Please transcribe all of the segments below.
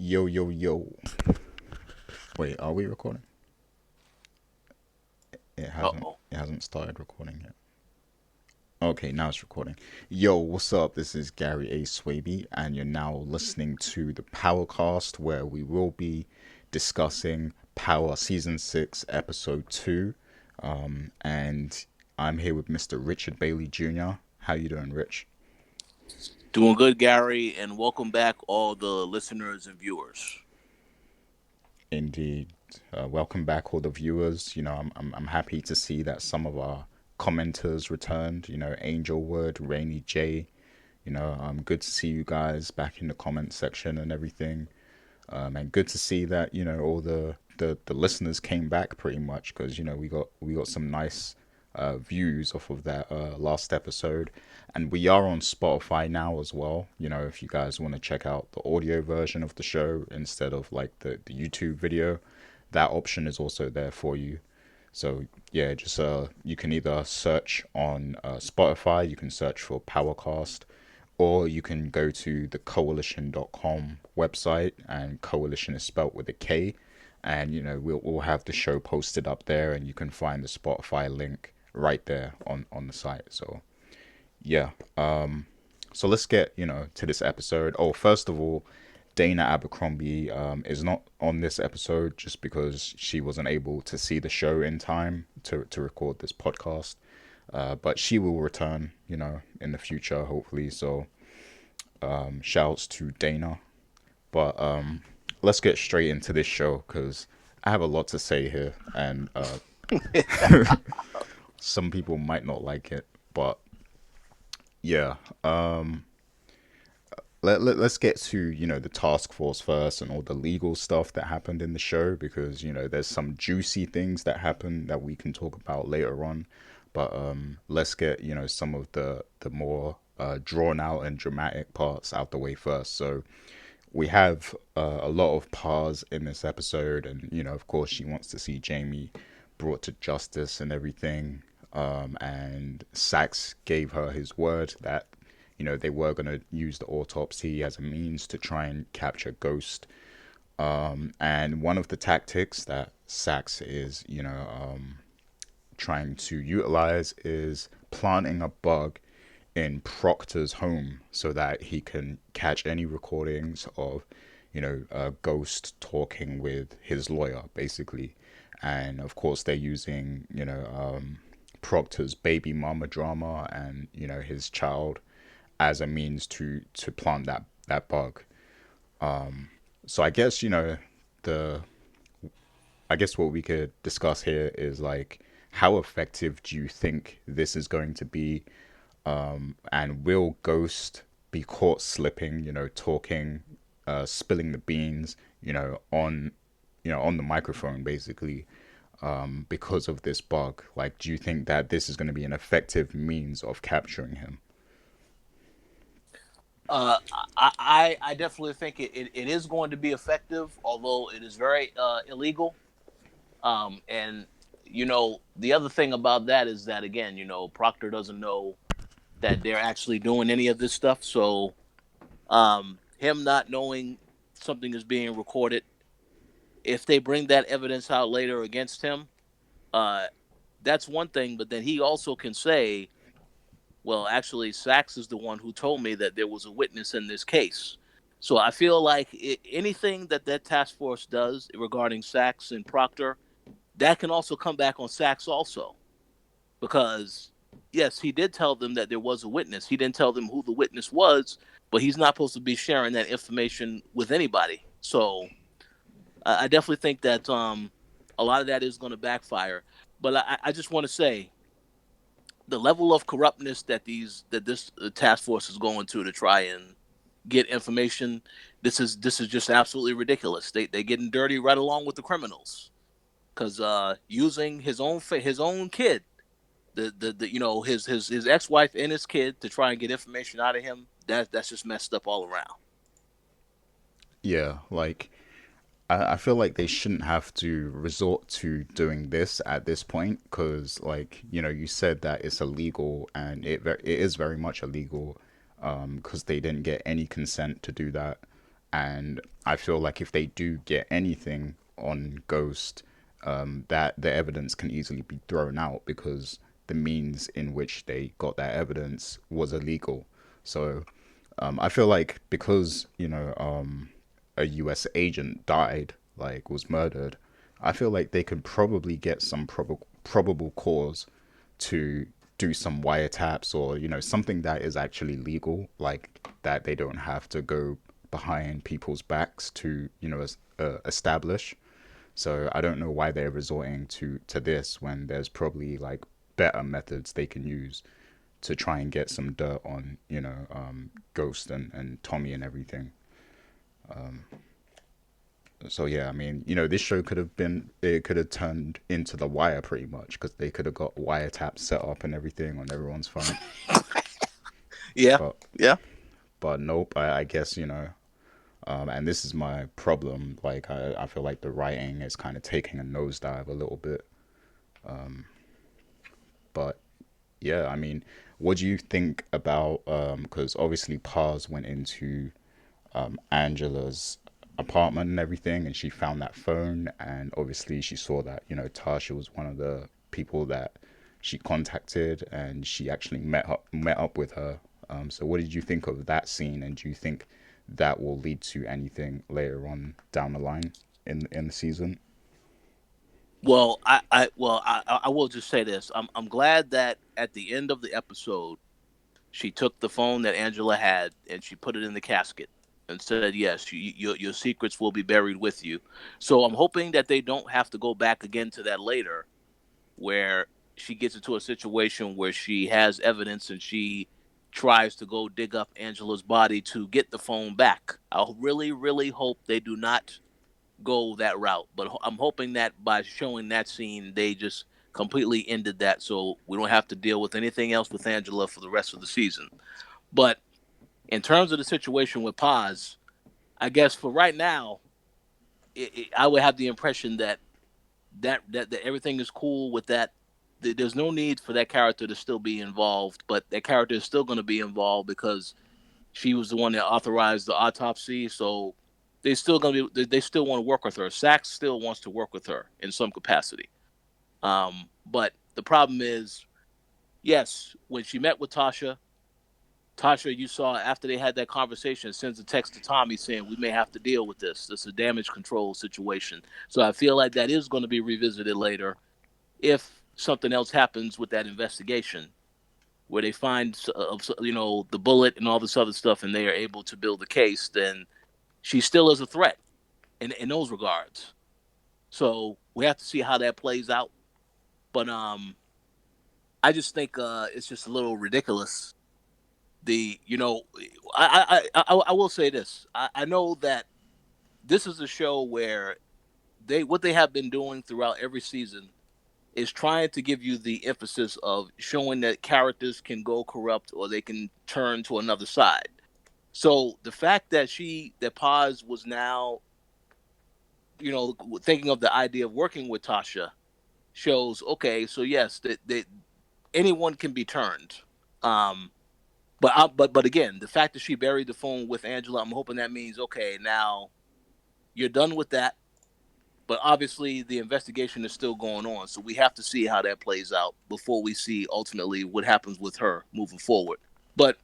Yo, yo, yo. Wait, are we recording? It hasn't. Uh-oh. It hasn't started recording yet. Okay, now it's recording. Yo, what's up? This is Gary A. Swaby, and you're now listening to the Powercast, where we will be discussing Power Season 6, Episode 2. And I'm here with Mr. Richard Bailey Jr. How you doing, Rich? Doing good, Gary, and welcome back all the listeners and viewers. Indeed. Welcome back, all the viewers. I'm happy to see that some of our commenters returned. Angelwood, Rainy J. Good to see you guys back in the comment section and everything. And good to see that all the listeners came back pretty much because we got some nice views off of that last episode, and we are on Spotify now as well. If you guys want to check out the audio version of the show instead of like the YouTube video, that option is also there for you. So yeah, just you can either search on Spotify, you can search for Powercast, or you can go to the koalition.com website, and Koalition is spelt with a K, and we'll have the show posted up there, and you can find the Spotify link right there on the site. So yeah, so let's get to this episode. Oh, first of all, Dana Abercrombie is not on this episode just because she wasn't able to see the show in time to record this podcast. But she will return, in the future, hopefully. So, shouts to Dana. But let's get straight into this show because I have a lot to say here, and some people might not like it. But yeah, let's get to the task force first and all the legal stuff that happened in the show, because there's some juicy things that happen that we can talk about later on. But let's get some of the more drawn out and dramatic parts out the way first. So we have a lot of Paz in this episode, and of course she wants to see Jamie brought to justice and everything. And Sax gave her his word that they were going to use the autopsy as a means to try and capture Ghost. And one of the tactics that Sax is trying to utilize is planting a bug in Proctor's home so that he can catch any recordings of, Ghost talking with his lawyer, basically. And of course, they're using, Proctor's baby mama drama and, his child as a means to plant that bug. So I guess, the I guess what we could discuss here is like, how effective do you think this is going to be? And will Ghost be caught slipping, talking, spilling the beans, on the microphone, basically, because of this bug? Like, do you think that this is going to be an effective means of capturing him? Uh, I definitely think it is going to be effective, although it is very illegal. And the other thing about that is that again, Proctor doesn't know that they're actually doing any of this stuff. So him not knowing something is being recorded, if they bring that evidence out later against him, uh, that's one thing. But then he also can say, well, actually, Sachs is the one who told me that there was a witness in this case. So I feel like anything that task force does regarding Sachs and Proctor, that can also come back on Sachs also. Because, yes, he did tell them that there was a witness. He didn't tell them who the witness was, but he's not supposed to be sharing that information with anybody. So I definitely think that a lot of that is going to backfire. But I just want to say the level of corruptness that this task force is going to try and get information. This is just absolutely ridiculous. They getting dirty right along with the criminals because using his own kid, his ex wife and his kid to try and get information out of him. That's just messed up all around. Yeah, like I feel like they shouldn't have to resort to doing this at this point because, like, you said that it's illegal, and it is very much illegal because they didn't get any consent to do that. And I feel like if they do get anything on Ghost, that the evidence can easily be thrown out because the means in which they got that evidence was illegal. So I feel like because a U.S. agent died, like was murdered, I feel like they could probably get some probable cause to do some wiretaps or something that is actually legal, like that they don't have to go behind people's backs to establish. So I don't know why they're resorting to this when there's probably like better methods they can use to try and get some dirt on Ghost and Tommy and everything. So yeah, I mean, this show could have turned into The Wire pretty much because they could have got wiretaps set up and everything on everyone's phone. Yeah, But yeah. nope. I guess and this is my problem. Like I feel like the writing is kind of taking a nosedive a little bit. But yeah, I mean, what do you think about? Because obviously Paz went into Angela's apartment and everything, and she found that phone, and obviously she saw that Tasha was one of the people that she contacted, and she actually met up with her. So what did you think of that scene, and do you think that will lead to anything later on down the line in the season? Well, I will just say this. I'm glad that at the end of the episode, she took the phone that Angela had and she put it in the casket and said, "Yes, your secrets will be buried with you." So I'm hoping that they don't have to go back again to that later, where she gets into a situation where she has evidence and she tries to go dig up Angela's body to get the phone back. I really, really hope they do not go that route. But I'm hoping that by showing that scene, they just completely ended that, so we don't have to deal with anything else with Angela for the rest of the season. But in terms of the situation with Paz, I guess for right now, I would have the impression that everything is cool with that. There's no need for that character to still be involved, but that character is still going to be involved because she was the one that authorized the autopsy. So they still gonna be. They still want to work with her. Sachs still wants to work with her in some capacity. But the problem is, yes, when she met with Tasha, you saw after they had that conversation, sends a text to Tommy saying we may have to deal with this. This is a damage control situation. So I feel like that is going to be revisited later if something else happens with that investigation where they find the bullet and all this other stuff and they are able to build a case. Then she still is a threat in those regards. So we have to see how that plays out. But I just think it's just a little ridiculous. The you know I will say this. I know that this is a show where they what they have been doing throughout every season is trying to give you the emphasis of showing that characters can go corrupt or they can turn to another side. So the fact that Paz was now, thinking of the idea of working with Tasha shows, okay, so yes, that anyone can be turned. Um, but again, the fact that she buried the phone with Angela, I'm hoping that means, okay, now you're done with that. But obviously, the investigation is still going on, so we have to see how that plays out before we see ultimately what happens with her moving forward. But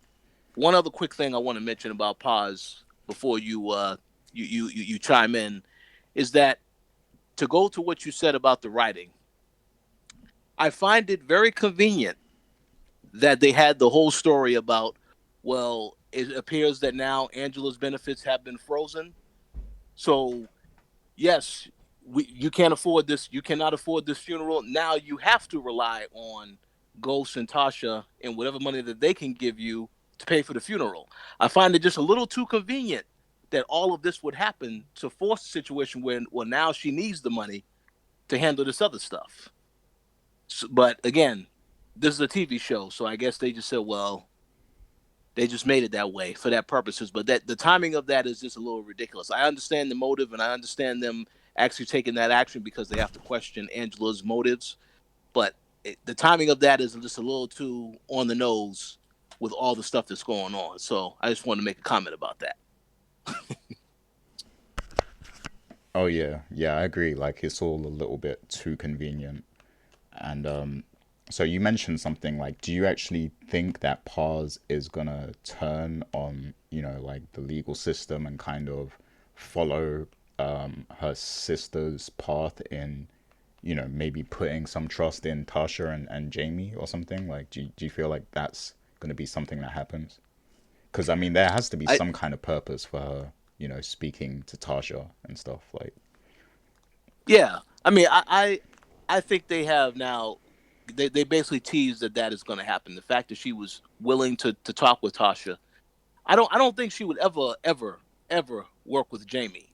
one other quick thing I want to mention about Paz before you chime in is that to go to what you said about the writing, I find it very convenient that they had the whole story about, well, it appears that now Angela's benefits have been frozen. So yes, you can't afford this. You cannot afford this funeral. Now you have to rely on Ghost and Tasha and whatever money that they can give you to pay for the funeral. I find it just a little too convenient that all of this would happen to force a situation where, well, now she needs the money to handle this other stuff. So, but again, this is a TV show, so I guess they just said, well, they just made it that way for that purposes. But that the timing of that is just a little ridiculous. I understand the motive, and I understand them actually taking that action because they have to question Angela's motives. But the timing of that is just a little too on the nose with all the stuff that's going on. So I just wanted to make a comment about that. Oh yeah, yeah, I agree. Like it's all a little bit too convenient. And so you mentioned something like, do you actually think that Paz is gonna turn on, like the legal system and kind of follow her sister's path in, maybe putting some trust in Tasha and Jamie or something? Like, do you feel like that's gonna be something that happens? Because I mean, there has to be I some kind of purpose for her, speaking to Tasha and stuff. Like, Yeah, I mean, I think they have now. They basically teased that that is going to happen. The fact that she was willing to talk with Tasha, I don't think she would ever work with Jamie.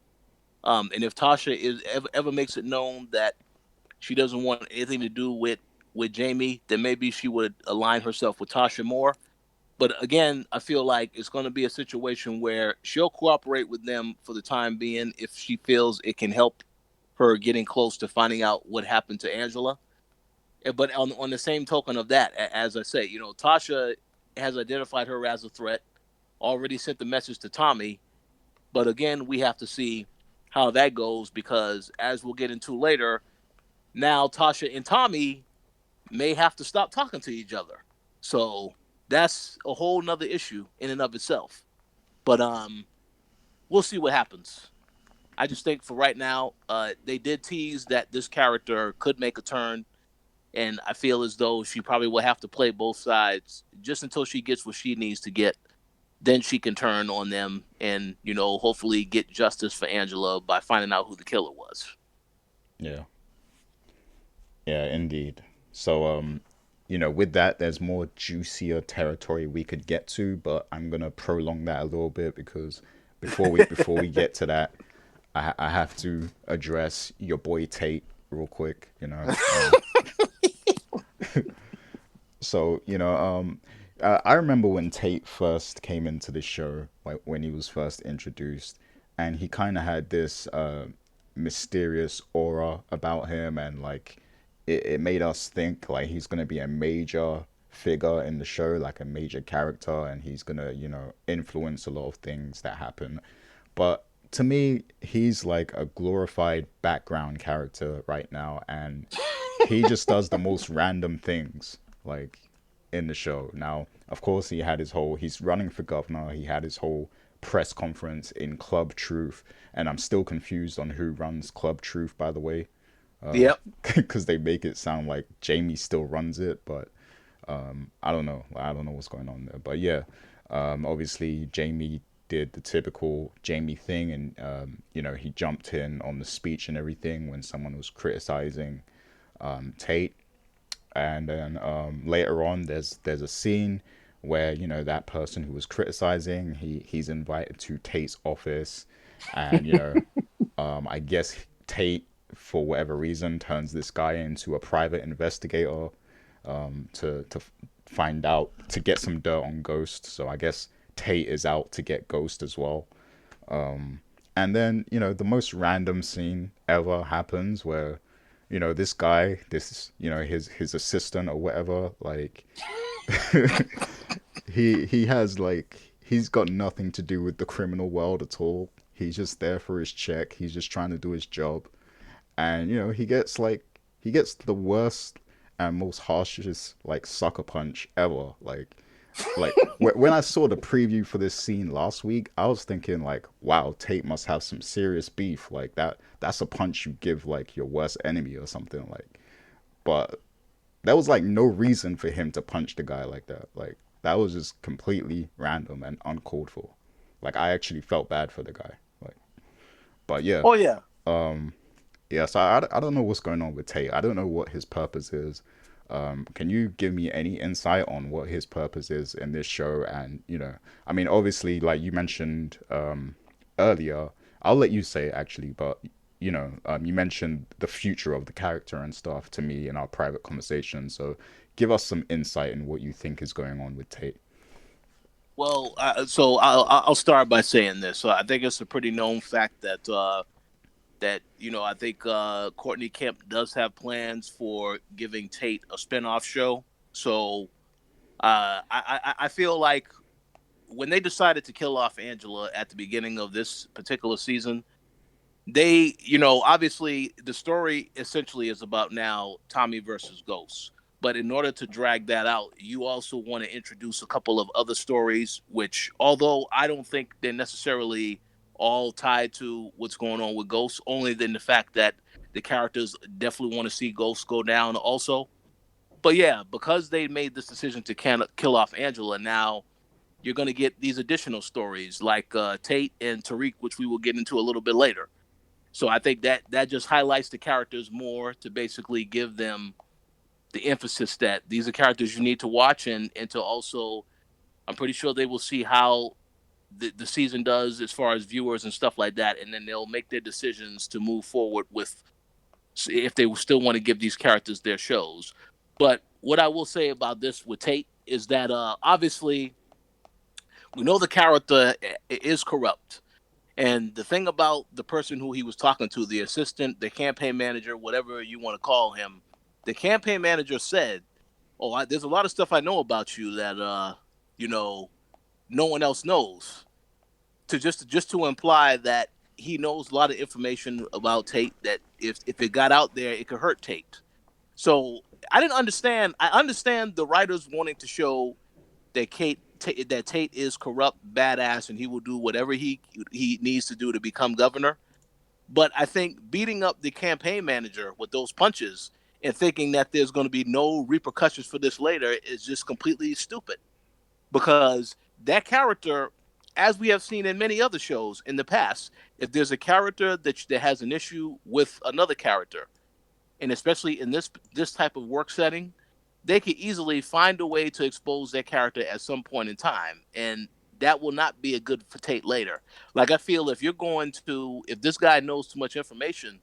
And if Tasha is ever makes it known that she doesn't want anything to do with Jamie, then maybe she would align herself with Tasha more. But again, I feel like it's going to be a situation where she'll cooperate with them for the time being if she feels it can help her getting close to finding out what happened to Angela. But on the same token of that, as I say, Tasha has identified her as a threat, already sent the message to Tommy. But again, we have to see how that goes because, as we'll get into later, now Tasha and Tommy may have to stop talking to each other. So that's a whole nother issue in and of itself. But we'll see what happens. I just think for right now, they did tease that this character could make a turn, and I feel as though she probably will have to play both sides just until she gets what she needs to get. Then she can turn on them and hopefully get justice for Angela by finding out who the killer was. yeah. Yeah, indeed. So, with that, there's more juicier territory we could get to, but I'm gonna prolong that a little bit because before we get to that, I have to address your boy Tate real quick. So I remember when Tate first came into the show, like when he was first introduced, and he kind of had this mysterious aura about him, and like it made us think like he's gonna be a major figure in the show, like a major character, and he's gonna influence a lot of things that happen. But to me, he's like a glorified background character right now, and he just does the most random things like in the show. Now, of course, he's running for governor. He had his whole press conference in Club Truth, and I'm still confused on who runs Club Truth, by the way, Yep. because they make it sound like Jamie still runs it, but I don't know. I don't know what's going on there. But yeah, obviously Jamie did the typical Jamie thing, and he jumped in on the speech and everything when someone was criticizing Tate. And then later on, there's a scene where that person who was criticizing, he's invited to Tate's office, and I guess Tate, for whatever reason, turns this guy into a private investigator to find out, to get some dirt on Ghost. So I guess Tate is out to get Ghost as well. And then the most random scene ever happens where this guy, this his assistant or whatever, like he has like he's got nothing to do with the criminal world at all. He's just there for his check. He's just trying to do his job, and he gets the worst and most harshest like sucker punch ever. Like when I saw the preview for this scene last week, I was thinking like, wow, Tate must have some serious beef. Like that's a punch you give like your worst enemy or something like. But there was like no reason for him to punch the guy like that. Like that was just completely random and uncalled for. Like I actually felt bad for the guy. Like, but yeah, Oh yeah. yeah. So I don't know what's going on with Tate. I don't know what his purpose is. Can you give me any insight on what his purpose is in this show? And I mean, obviously, like you mentioned earlier, I'll let you say it actually, but you mentioned the future of the character and stuff to me in our private conversation. So give us some insight in what you think is going on with Tate. Well, so I'll start by saying this. So I think it's a pretty known fact that I think Courtney Kemp does have plans for giving Tate a spinoff show. So I feel like when they decided to kill off Angela at the beginning of this particular season, they, obviously the story essentially is about now Tommy versus Ghost. But in order to drag that out, you also want to introduce a couple of other stories, which, although I don't think they're necessarily all tied to what's going on with Ghost, only than the fact that the characters definitely want to see Ghost go down also. But yeah, because they made this decision to kill off Angela, now you're going to get these additional stories like Tate and Tariq, which we will get into a little bit later. So I think that just highlights the characters more to basically give them the emphasis that these are characters you need to watch, and to also, I'm pretty sure they will see how the season does as far as viewers and stuff like that, and then they'll make their decisions to move forward with if they still want to give these characters their shows. But what I will say about this with Tate is that obviously we know the character is corrupt. And the thing about the person who he was talking to, the assistant, the campaign manager, whatever you want to call him, the campaign manager said, "Oh, there's a lot of stuff I know about you that you know, no one else knows." To just to imply that he knows a lot of information about Tate that if it got out there, it could hurt Tate. So I didn't understand. I understand the writers wanting to show that that Tate is corrupt, badass, and he will do whatever he needs to do to become governor. But I think beating up the campaign manager with those punches and thinking that there's going to be no repercussions for this later is just completely stupid. Because that character, as we have seen in many other shows in the past, if there's a character that has an issue with another character, and especially in this type of work setting, they could easily find a way to expose their character at some point in time, and that will not be a good for Tate later. Like I feel if this guy knows too much information,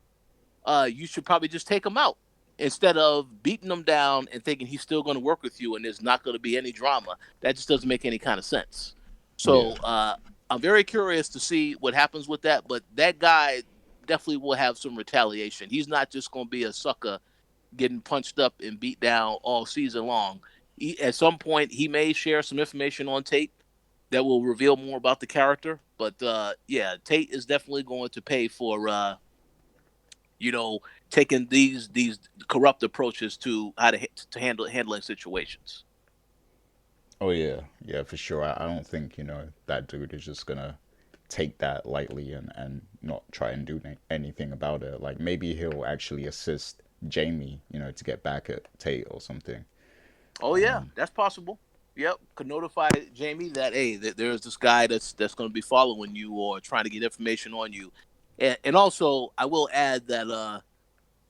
you should probably just take him out instead of beating him down and thinking he's still going to work with you and there's not going to be any drama. That just doesn't make any kind of sense. Yeah. So I'm very curious to see what happens with that. But that guy definitely will have some retaliation. He's not just going to be a sucker getting punched up and beat down all season long. At some point, he may share some information on Tate that will reveal more about the character. But yeah, Tate is definitely going to pay for you know, taking these corrupt approaches to how to handling situations. Oh yeah, yeah, for sure. I don't think that dude is just gonna take that lightly and not try and do anything about it. Like maybe he'll actually assist Jamie, to get back at Tate or something. Oh yeah, that's possible. Yep, could notify Jamie that hey, there's this guy that's going to be following you or trying to get information on you, and also I will add that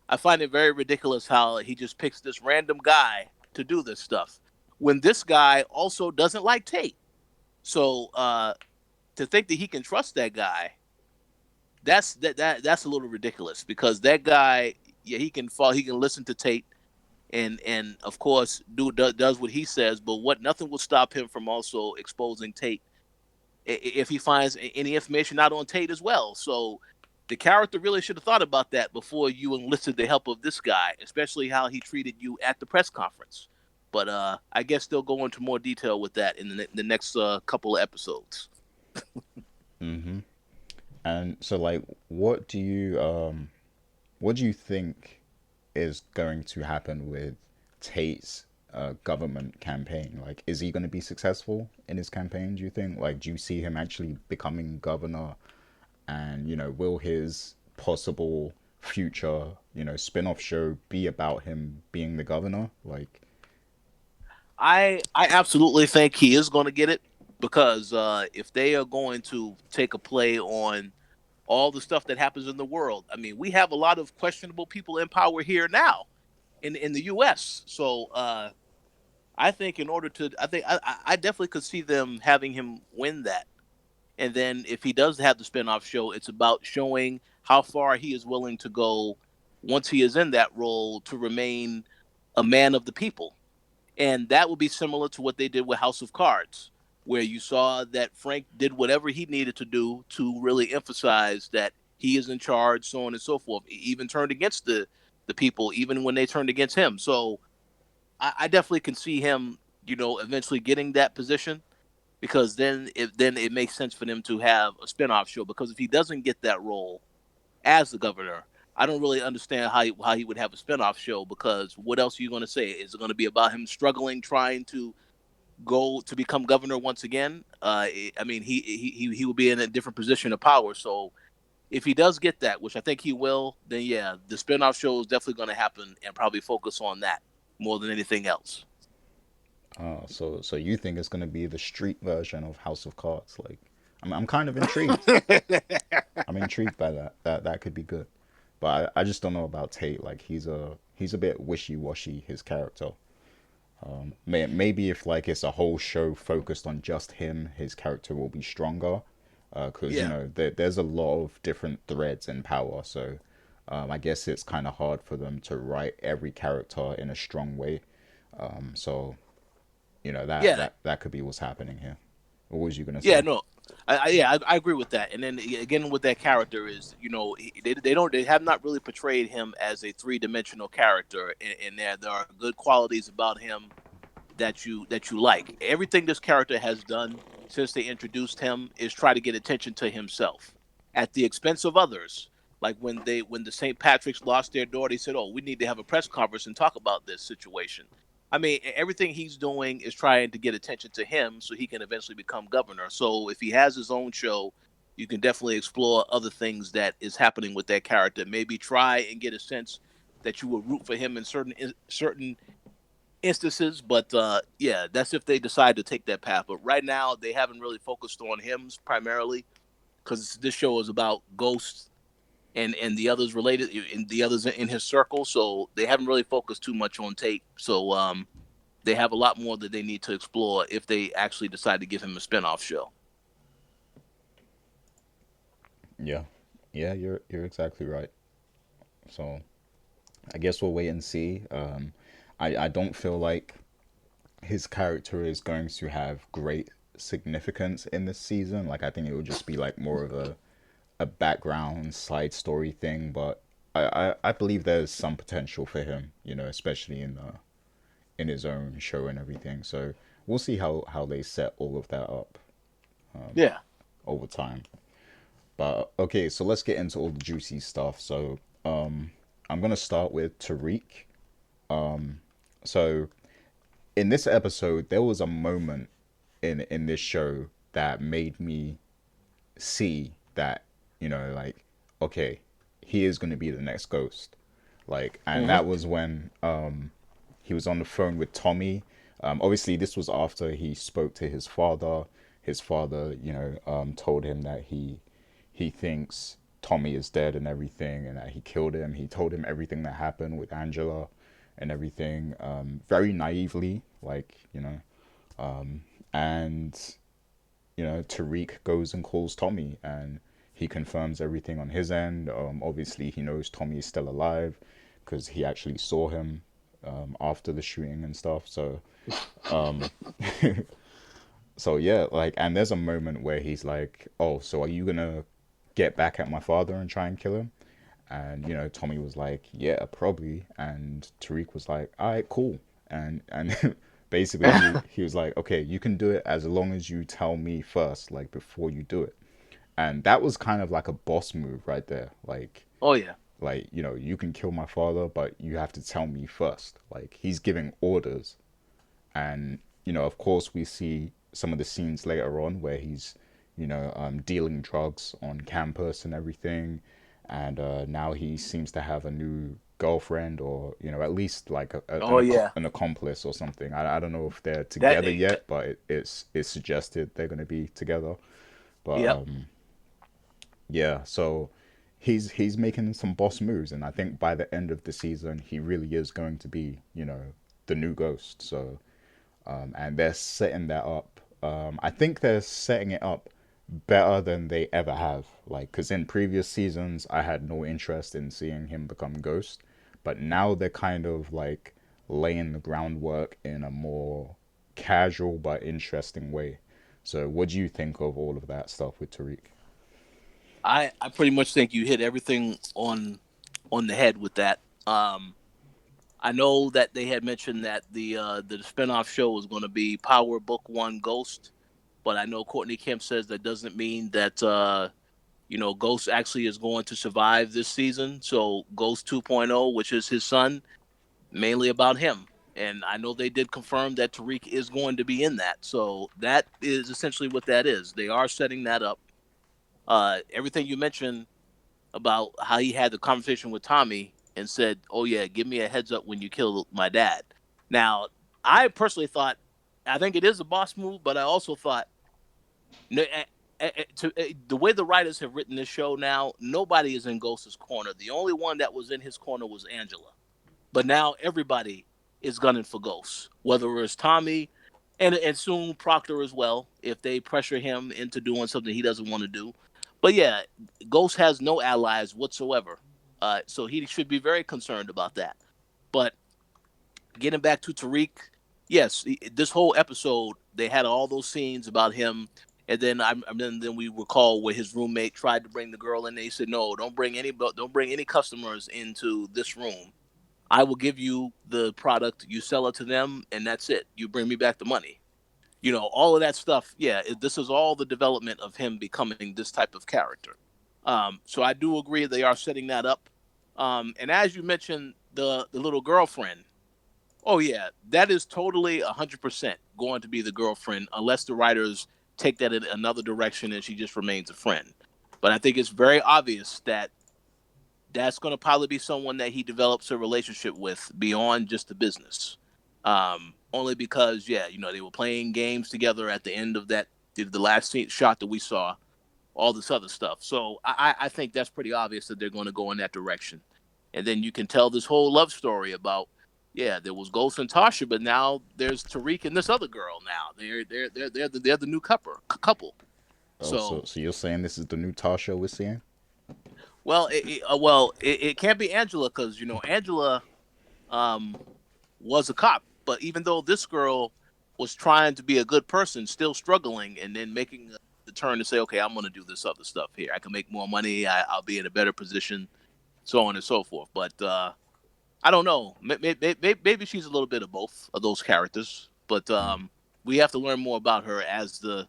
I find it very ridiculous how he just picks this random guy to do this stuff when this guy also doesn't like Tate. So to think that he can trust that guy, that's a little ridiculous because that guy, yeah, he can listen to Tate and of course does what he says, but what nothing will stop him from also exposing Tate if he finds any information out on Tate as well. So the character really should have thought about that before you enlisted the help of this guy, especially how he treated you at the press conference. But I guess they'll go into more detail with that in the next couple of episodes. And so, like, what do you think is going to happen with Tate's government campaign? Like, is he going to be successful in his campaign? Do you think? Like, do you see him actually becoming governor? And will his possible future spin-off show be about him being the governor? Like, I absolutely think he is going to get it because if they are going to take a play on all the stuff that happens in the world, I mean, we have a lot of questionable people in power here now in the U.S. So I think I definitely could see them having him win that. And then if he does have the spinoff show, it's about showing how far he is willing to go once he is in that role to remain a man of the people. And that would be similar to what they did with House of Cards, where you saw that Frank did whatever he needed to do to really emphasize that he is in charge, so on and so forth. He even turned against the people, even when they turned against him. So I definitely can see him, eventually getting that position because then it makes sense for them to have a spinoff show. Because if he doesn't get that role, as the governor. I don't really understand how he would have a spinoff show, because what else are you going to say? Is it going to be about him struggling, trying to go to become governor once again? I mean, he will be in a different position of power. So if he does get that, which I think he will, then yeah, the spinoff show is definitely going to happen and probably focus on that more than anything else. So you think it's gonna be the street version of House of Cards? Like, I'm kind of intrigued. I'm intrigued by that. That could be good, but I just don't know about Tate. Like, he's a bit wishy washy. His character. Maybe if like it's a whole show focused on just him, his character will be stronger. Because you Yeah, know there's a lot of different threads in power, so I guess it's kind of hard for them to write every character in a strong way. So you know yeah, that could be what's happening here. What was you gonna yeah. say? No, I agree with that. And then again, with that character is, they have not really portrayed him as a three-dimensional character, and there are good qualities about him that you like. Everything this character has done since they introduced him is try to get attention to himself at the expense of others. Like when the St. Patrick's lost their door, they said, "Oh, we need to have a press conference and talk about this situation." I mean, everything he's doing is trying to get attention to him so he can eventually become governor. So if he has his own show, you can definitely explore other things that is happening with that character. Maybe try and get a sense that you will root for him in certain instances, but yeah, that's if they decide to take that path. But right now, they haven't really focused on him primarily, because this show is about ghosts and the others related, and the others in his circle. So they haven't really focused too much on Tate. So they have a lot more that they need to explore if they actually decide to give him a spinoff show. Yeah, yeah, you're exactly right. So I guess we'll wait and see. I don't feel like his character is going to have great significance in this season. Like, I think it would just be like more of a background side story thing. But I believe there's some potential for him, you know, especially in his own show and everything. So we'll see how they set all of that up Yeah. over time. But okay, so let's get into all the juicy stuff. So I'm gonna start with Tariq. So in this episode, there was a moment in this show that made me see that, you know, like, okay, he is gonna be the next ghost. Like, and Hmm. that was when he was on the phone with Tommy. Obviously, this was after he spoke to his father. His father, you know, told him that he thinks Tommy is dead and everything, and that he killed him. He told him everything that happened with Angela and everything, very naively, like, you know. And you know, Tariq goes and calls Tommy, and he confirms everything on his end. Obviously, he knows Tommy is still alive because he actually saw him after the shooting and stuff. So yeah, like, and there's a moment where he's like, "Oh, so are you gonna get back at my father and try and kill him?" And you know, Tommy was like, "Yeah, probably." And Tariq was like, "All right, cool." And basically, he was like, "Okay, you can do it as long as you tell me first, like before you do it." And that was kind of like a boss move right there. Oh yeah. Like you know, you can kill my father, but you have to tell me first. Like, he's giving orders. And you know, of course, we see some of the scenes later on where he's, you know, dealing drugs on campus and everything. And now he seems to have a new girlfriend, or you know, at least like Oh yeah. an accomplice or something. I don't know if they're That. together yet, but it's suggested they're going to be together. But Yep. yeah, so he's making some boss moves, and I think by the end of the season, he really is going to be, you know, the new Ghost. So and they're setting that up. I think they're setting it up better than they ever have. Like, because in previous seasons, I had no interest in seeing him become Ghost, but now they're kind of like laying the groundwork in a more casual but interesting way. So, what do you think of all of that stuff with Tariq? I pretty much think you hit everything on the head with that. I know that they had mentioned that the spinoff show was going to be Power Book One Ghost, but I know Courtney Kemp says that doesn't mean that Ghost actually is going to survive this season. So Ghost 2.0, which is his son, mainly about him. And I know they did confirm that Tariq is going to be in that. So that is essentially what that is. They are setting that up. Everything you mentioned about how he had the conversation with Tommy and said, "Oh yeah, give me a heads up when you kill my dad." Now, I personally thought, I think it is a boss move, but I also thought, the way the writers have written this show now, nobody is in Ghost's corner. The only one that was in his corner was Angela, but now everybody is gunning for Ghost, whether it's Tommy and soon Proctor as well, if they pressure him into doing something he doesn't want to do. But yeah, Ghost has no allies whatsoever, so he should be very concerned about that. But getting back to Tariq, yes, this whole episode they had all those scenes about him, and then we recall where his roommate tried to bring the girl in. They said, "No, don't bring any customers into this room. I will give you the product, you sell it to them, and that's it. You bring me back the money." All of that stuff. Yeah, this is all the development of him becoming this type of character. So I do agree they are setting that up. And as you mentioned, the little girlfriend. Oh yeah, that is totally 100% going to be the girlfriend, unless the writers take that in another direction and she just remains a friend. But I think it's very obvious that that's going to probably be someone that he develops a relationship with beyond just the business. Only because, yeah, they were playing games together at the end of the last shot that we saw, all this other stuff. So I think that's pretty obvious that they're going to go in that direction. And then you can tell this whole love story about, yeah, there was Ghost and Tasha, but now there's Tariq and this other girl. Now they're the new couple. Oh, so So so you're saying this is the new Tasha we're seeing? it can't be Angela because Angela um, was a cop. But even though this girl was trying to be a good person, still struggling, and then making the turn to say, okay, I'm going to do this other stuff here. I can make more money. I'll be in a better position, so on and so forth. But I don't know. Maybe she's a little bit of both of those characters. But Mm. we have to learn more about her as the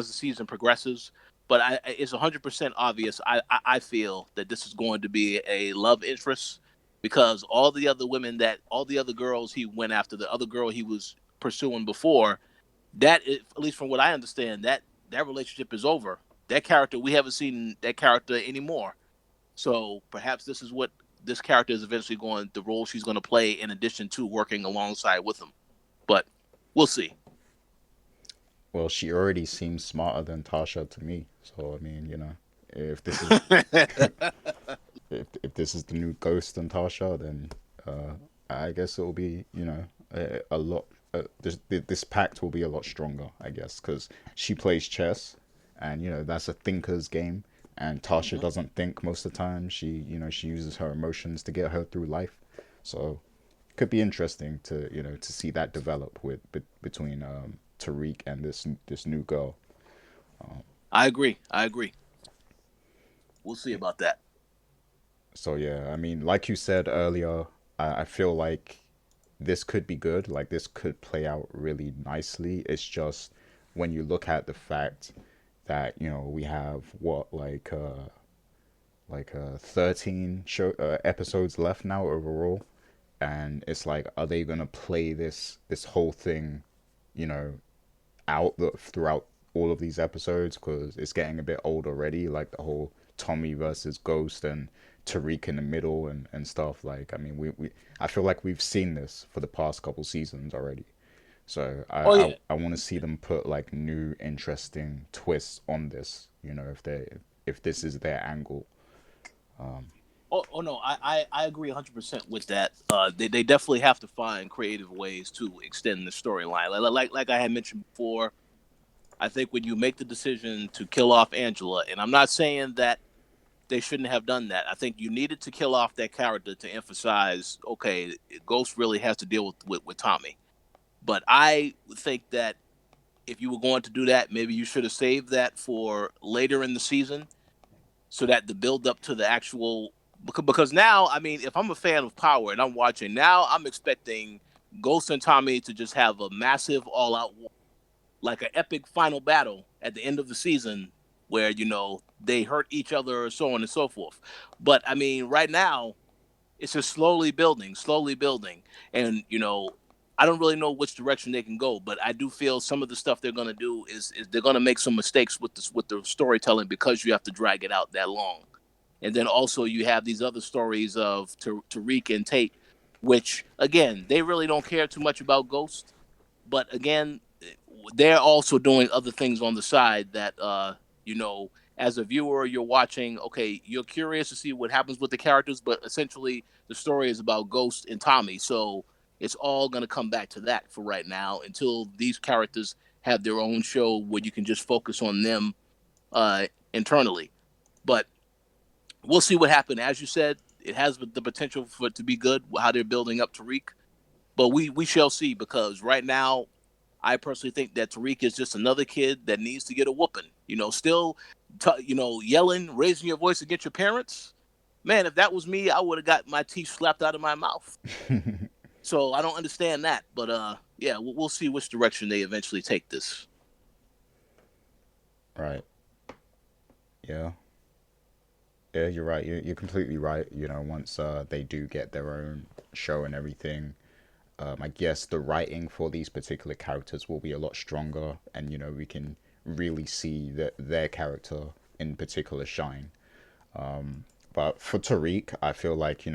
season progresses. But it's 100% obvious. I feel that this is going to be a love interest because all the other girls he went after, the other girl he was pursuing before, at least from what I understand, that relationship is over. That character, we haven't seen that character anymore. So perhaps this is what this character is eventually the role she's going to play in addition to working alongside with him. But we'll see. Well, she already seems smarter than Tasha to me. So I mean, if this is if this is the new Ghost and Tasha, then I guess it will be a lot. This pact will be a lot stronger, I guess, because she plays chess, and that's a thinker's game. And Tasha Mhm. doesn't think most of the time. She uses her emotions to get her through life. So could be interesting to see that develop between Tariq and this new girl. I agree. I agree. We'll see about that. So yeah, I mean, like you said earlier, I feel like this could be good. Like this could play out really nicely. It's just when you look at the fact that we have what 13 episodes left now overall, and it's like, are they gonna play this whole thing, you know, throughout all of these episodes? Because it's getting a bit old already. Like the whole Tommy versus Ghost and Tariq in the middle and stuff. Like, I mean, we I feel like we've seen this for the past couple seasons already. So Oh yeah. I want to see them put like new interesting twists on this. If this is their angle. Oh no, I agree 100% with that. They definitely have to find creative ways to extend the storyline. Like I had mentioned before, I think when you make the decision to kill off Angela, and I'm not saying that they shouldn't have done that. I think you needed to kill off that character to emphasize, okay, Ghost really has to deal with Tommy. But I think that if you were going to do that, maybe you should have saved that for later in the season so that the build up to the actual, because now, I mean, if I'm a fan of Power and I'm watching now, I'm expecting Ghost and Tommy to just have a massive all out war, like an epic final battle at the end of the season. where they hurt each other, or so on and so forth. But I mean, right now it's just slowly building, and I don't really know which direction they can go, but I do feel some of the stuff they're gonna do is they're gonna make some mistakes with this with the storytelling, because you have to drag it out that long. And then also you have these other stories of Tariq and Tate, which again they really don't care too much about Ghost, but again they're also doing other things on the side that you know as a viewer you're watching. Okay, you're curious to see what happens with the characters, but essentially the story is about Ghost and Tommy, so it's all going to come back to that for right now until these characters have their own show where you can just focus on them uh internally. But we'll see what happens. As you said, it has the potential for it to be good how they're building up Tariq, but we shall see, because right now I personally think that Tariq is just another kid that needs to get a whooping. Still, yelling, raising your voice against your parents. Man, if that was me, I would have got my teeth slapped out of my mouth. So I don't understand that, but yeah, we'll see which direction they eventually take this. Right. Yeah. Yeah, you're right. You're completely right. Once they do get their own show and everything, I guess the writing for these particular characters will be a lot stronger, and we can really see that their character in particular shine. But for Tariq, I feel like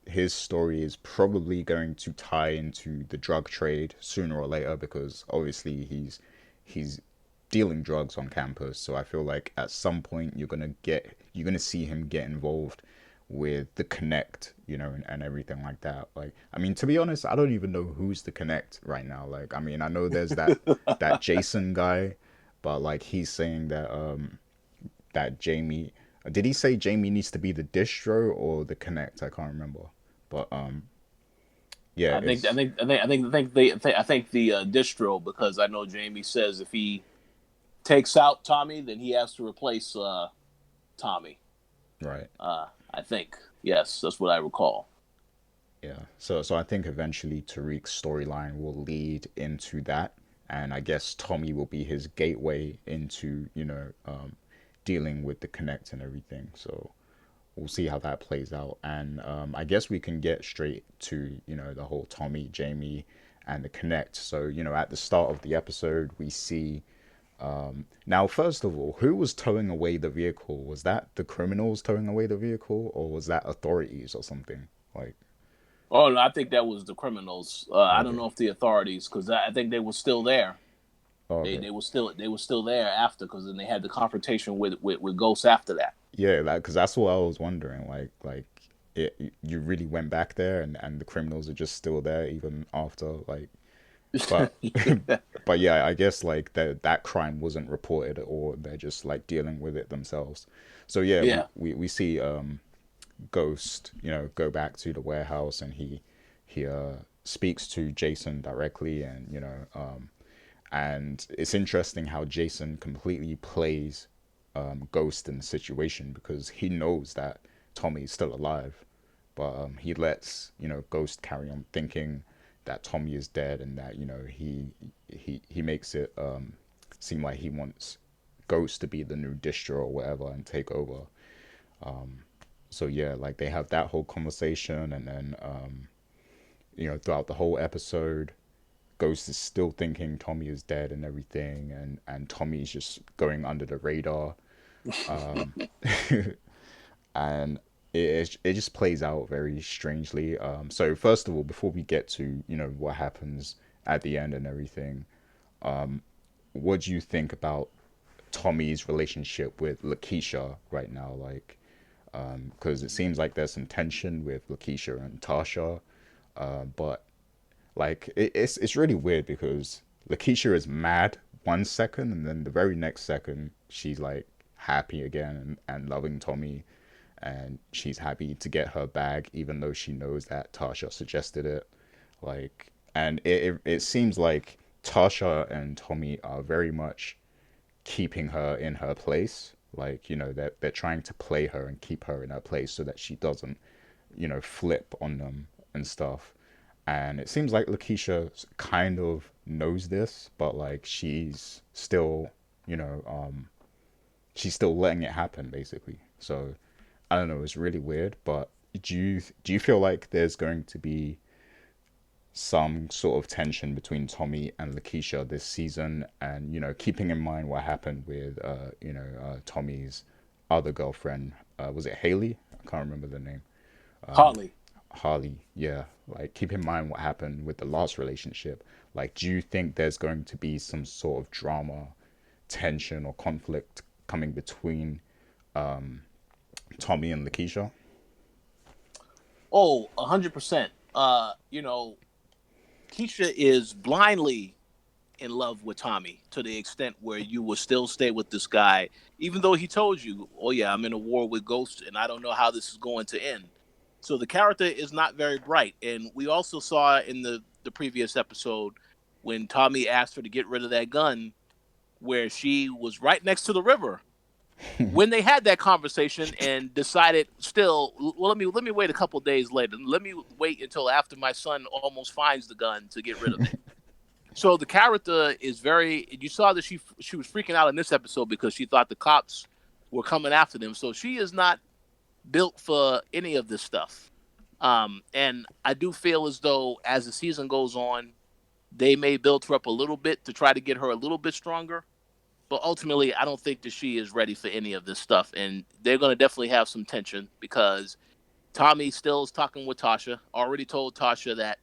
his story is probably going to tie into the drug trade sooner or later, because obviously he's dealing drugs on campus. So I feel like at some point you're gonna see him get involved with the Connect, and everything like that. Like, I mean, to be honest, I don't even know who's the Connect right now. Like, I mean, I know there's that Jason guy, but like he's saying that Jamie. Did he say Jamie needs to be the distro or the Connect? I can't remember. But yeah, I think I it's think I think I think I think they I think the distro, because I know Jamie says if he takes out Tommy, then he has to replace Tommy. right. I think, yes, that's what I recall. Yeah. So I think eventually Tariq's storyline will lead into that, and I guess Tommy will be his gateway into dealing with the Connect and everything. So we'll see how that plays out, and I guess we can get straight to the whole Tommy, Jamie, and the Connect. So at the start of the episode, we see. Now, first of all, who was towing away the vehicle? Was that the criminals towing away the vehicle, or was that authorities or something? Like, Oh, no, I think that was the criminals. I don't okay, know if the authorities, because I think they were still there. They okay, they were still there after, because then they had the confrontation with Ghost after that. yeah, because that's what I was wondering. Like, you really went back there, and the criminals are just still there even after, like, but but yeah, I guess like that crime wasn't reported, or they're just like dealing with it themselves. So yeah, we Yeah. we, we see Ghost, go back to the warehouse, and he speaks to Jason directly, and and it's interesting how Jason completely plays Ghost in the situation, because he knows that Tommy's still alive, but he lets Ghost carry on thinking that Tommy is dead, and that he makes it seem like he wants Ghost to be the new distro or whatever and take over. So yeah, like they have that whole conversation, and then throughout the whole episode, Ghost is still thinking Tommy is dead and everything, and Tommy's just going under the radar, and it just plays out very strangely. So first of all, before we get to what happens at the end and everything, what do you think about Tommy's relationship with Lakeisha right now? Like, because it seems like there's some tension with Lakeisha and Tasha, but like it's really weird, because Lakeisha is mad 1 second, and then the very next second she's like happy again, and loving Tommy, and she's happy to get her bag even though she knows that Tasha suggested it. Like, and it seems like Tasha and Tommy are very much keeping her in her place. Like, they're trying to play her and keep her in her place so that she doesn't flip on them and stuff. And it seems like Lakeisha kind of knows this, but like she's still, you know, um, she's still letting it happen basically. So I don't know, it's really weird. But do you feel like there's going to be some sort of tension between Tommy and Lakeisha this season, and keeping in mind what happened with Tommy's other girlfriend, was it Haley? I can't remember the name. Harley. Harley, yeah. Like, keep in mind what happened with the last relationship. Like, do you think there's going to be some sort of drama, tension, or conflict coming between Tommy and Lakeisha? Oh, 100%. Keisha is blindly in love with Tommy to the extent where you will still stay with this guy, even though he told you, "Oh yeah, I'm in a war with ghosts, and I don't know how this is going to end." So the character is not very bright, and we also saw in the previous episode when Tommy asked her to get rid of that gun, where she was right next to the river when they had that conversation and decided still, well, let me wait a couple of days later, let me wait until after my son almost finds the gun to get rid of it. So the character is very. You saw that she was freaking out in this episode because she thought the cops were coming after them. So she is not built for any of this stuff. And I do feel as though as the season goes on, they may build her up a little bit to try to get her a little bit stronger. But ultimately, I don't think that she is ready for any of this stuff. And they're going to definitely have some tension because Tommy still is talking with Tasha. Already told Tasha that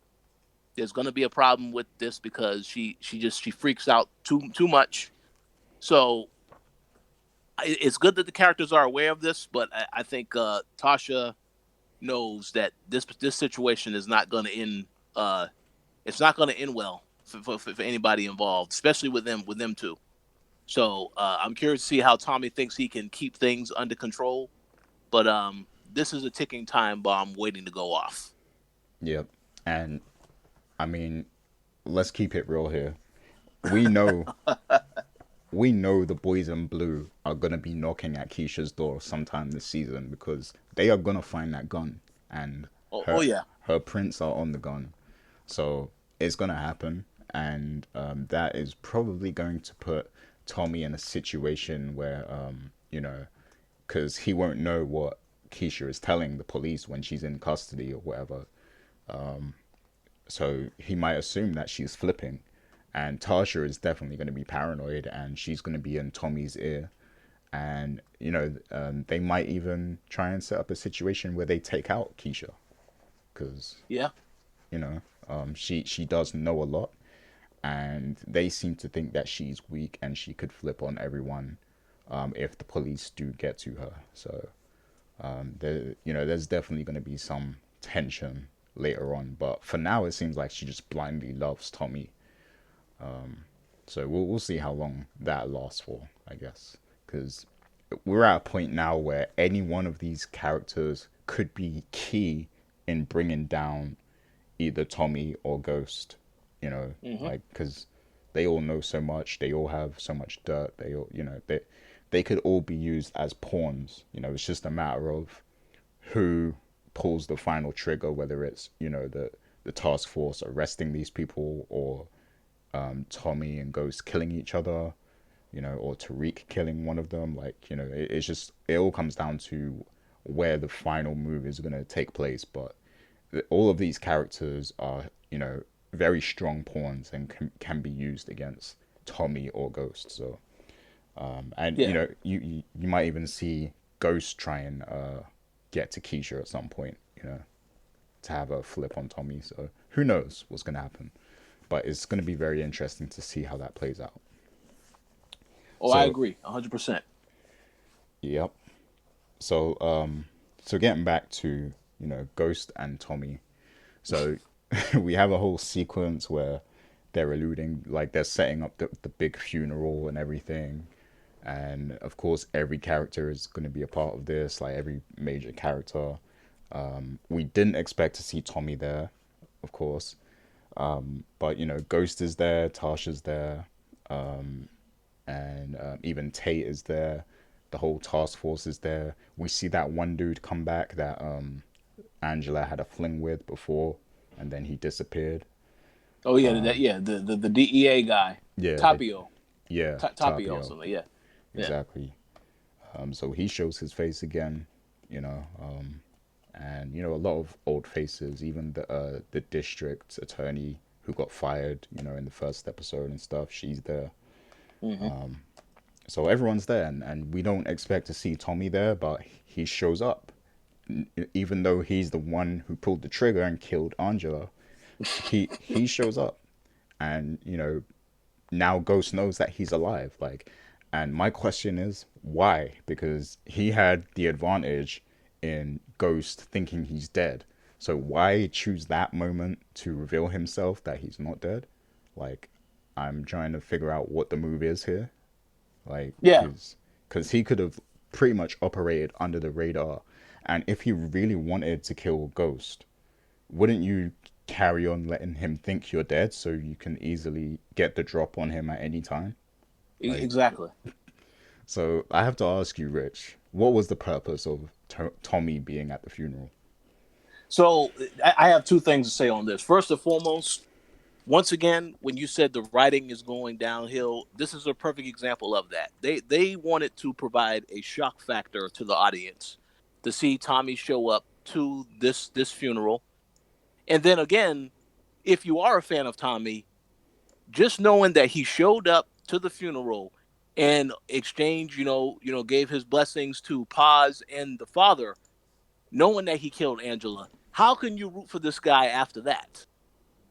there's going to be a problem with this because she freaks out too much. So it's good that the characters are aware of this, but I think Tasha knows that this situation is not going to end. It's not going to end well for anybody involved, especially with them two. So I'm curious to see how Tommy thinks he can keep things under control. But this is a ticking time bomb waiting to go off. Yep. And I mean, let's keep it real here. We know we know the boys in blue are gonna be knocking at Keisha's door sometime this season because they are gonna find that gun, and Oh her yeah, her prints are on the gun. So it's gonna happen, and that is probably going to put Tommy in a situation where because he won't know what Keisha is telling the police when she's in custody or whatever. So he might assume that she's flipping, and Tasha is definitely going to be paranoid, and she's going to be in Tommy's ear, and they might even try and set up a situation where they take out Keisha, because yeah, she does know a lot, and they seem to think that she's weak and she could flip on everyone, if the police do get to her. So there's definitely going to be some tension later on, but for now it seems like she just blindly loves Tommy. So we'll see how long that lasts for, I guess, because we're at a point now where any one of these characters could be key in bringing down either Tommy or Ghost. hmm Like, because they all know so much, they all have so much dirt. They all, they could all be used as pawns. It's just a matter of who pulls the final trigger, whether it's the task force arresting these people, or Tommy and Ghost killing each other, or Tariq killing one of them. Like, it's just, it all comes down to where the final move is going to take place. But all of these characters are, very strong pawns and can be used against Tommy or Ghost. So, and yeah. you might even see Ghost try and get to Keisha at some point, to have a flip on Tommy. So who knows what's going to happen? But it's going to be very interesting to see how that plays out. Oh, I So, agree, 100%. yep. So, so getting back to Ghost and Tommy. So we have a whole sequence where they're alluding, like they're setting up the big funeral and everything. And of course, every character is going to be a part of this, like every major character. We didn't expect to see Tommy there, of course. But Ghost is there, Tasha's there, and even Tate is there. The whole task force is there. We see that one dude come back that Angela had a fling with before, and then he disappeared. Oh yeah, the DEA guy, Yeah, Tapio, yeah, Tapio Tapio, something. Yeah, yeah. exactly. So he shows his face again, you know, and you know a lot of old faces, even the district attorney who got fired, you know, in the first episode and stuff. She's there, Hmm. so everyone's there, and we don't expect to see Tommy there, but he shows up, even though he's the one who pulled the trigger and killed Angela. He shows up, and you know now Ghost knows that he's alive. Like, and my question is why? Because he had the advantage in Ghost thinking he's dead. So why choose that moment to reveal himself that he's not dead? Like, I'm trying to figure out what the move is here. Like, Yeah, because he could have pretty much operated under the radar, and if he really wanted to kill Ghost, wouldn't you carry on letting him think you're dead so you can easily get the drop on him at any time? Like, exactly. so I have to ask you, Rich, what was the purpose of Tommy being at the funeral? So I have two things to say on this. First and foremost, once again, when you said the writing is going downhill, this is a perfect example of that. They wanted to provide a shock factor to the audience to see Tommy show up to this funeral. And then again, if you are a fan of Tommy, just knowing that he showed up to the funeral and exchanged, gave his blessings to Paz and the father, knowing that he killed Angela, how can you root for this guy after that?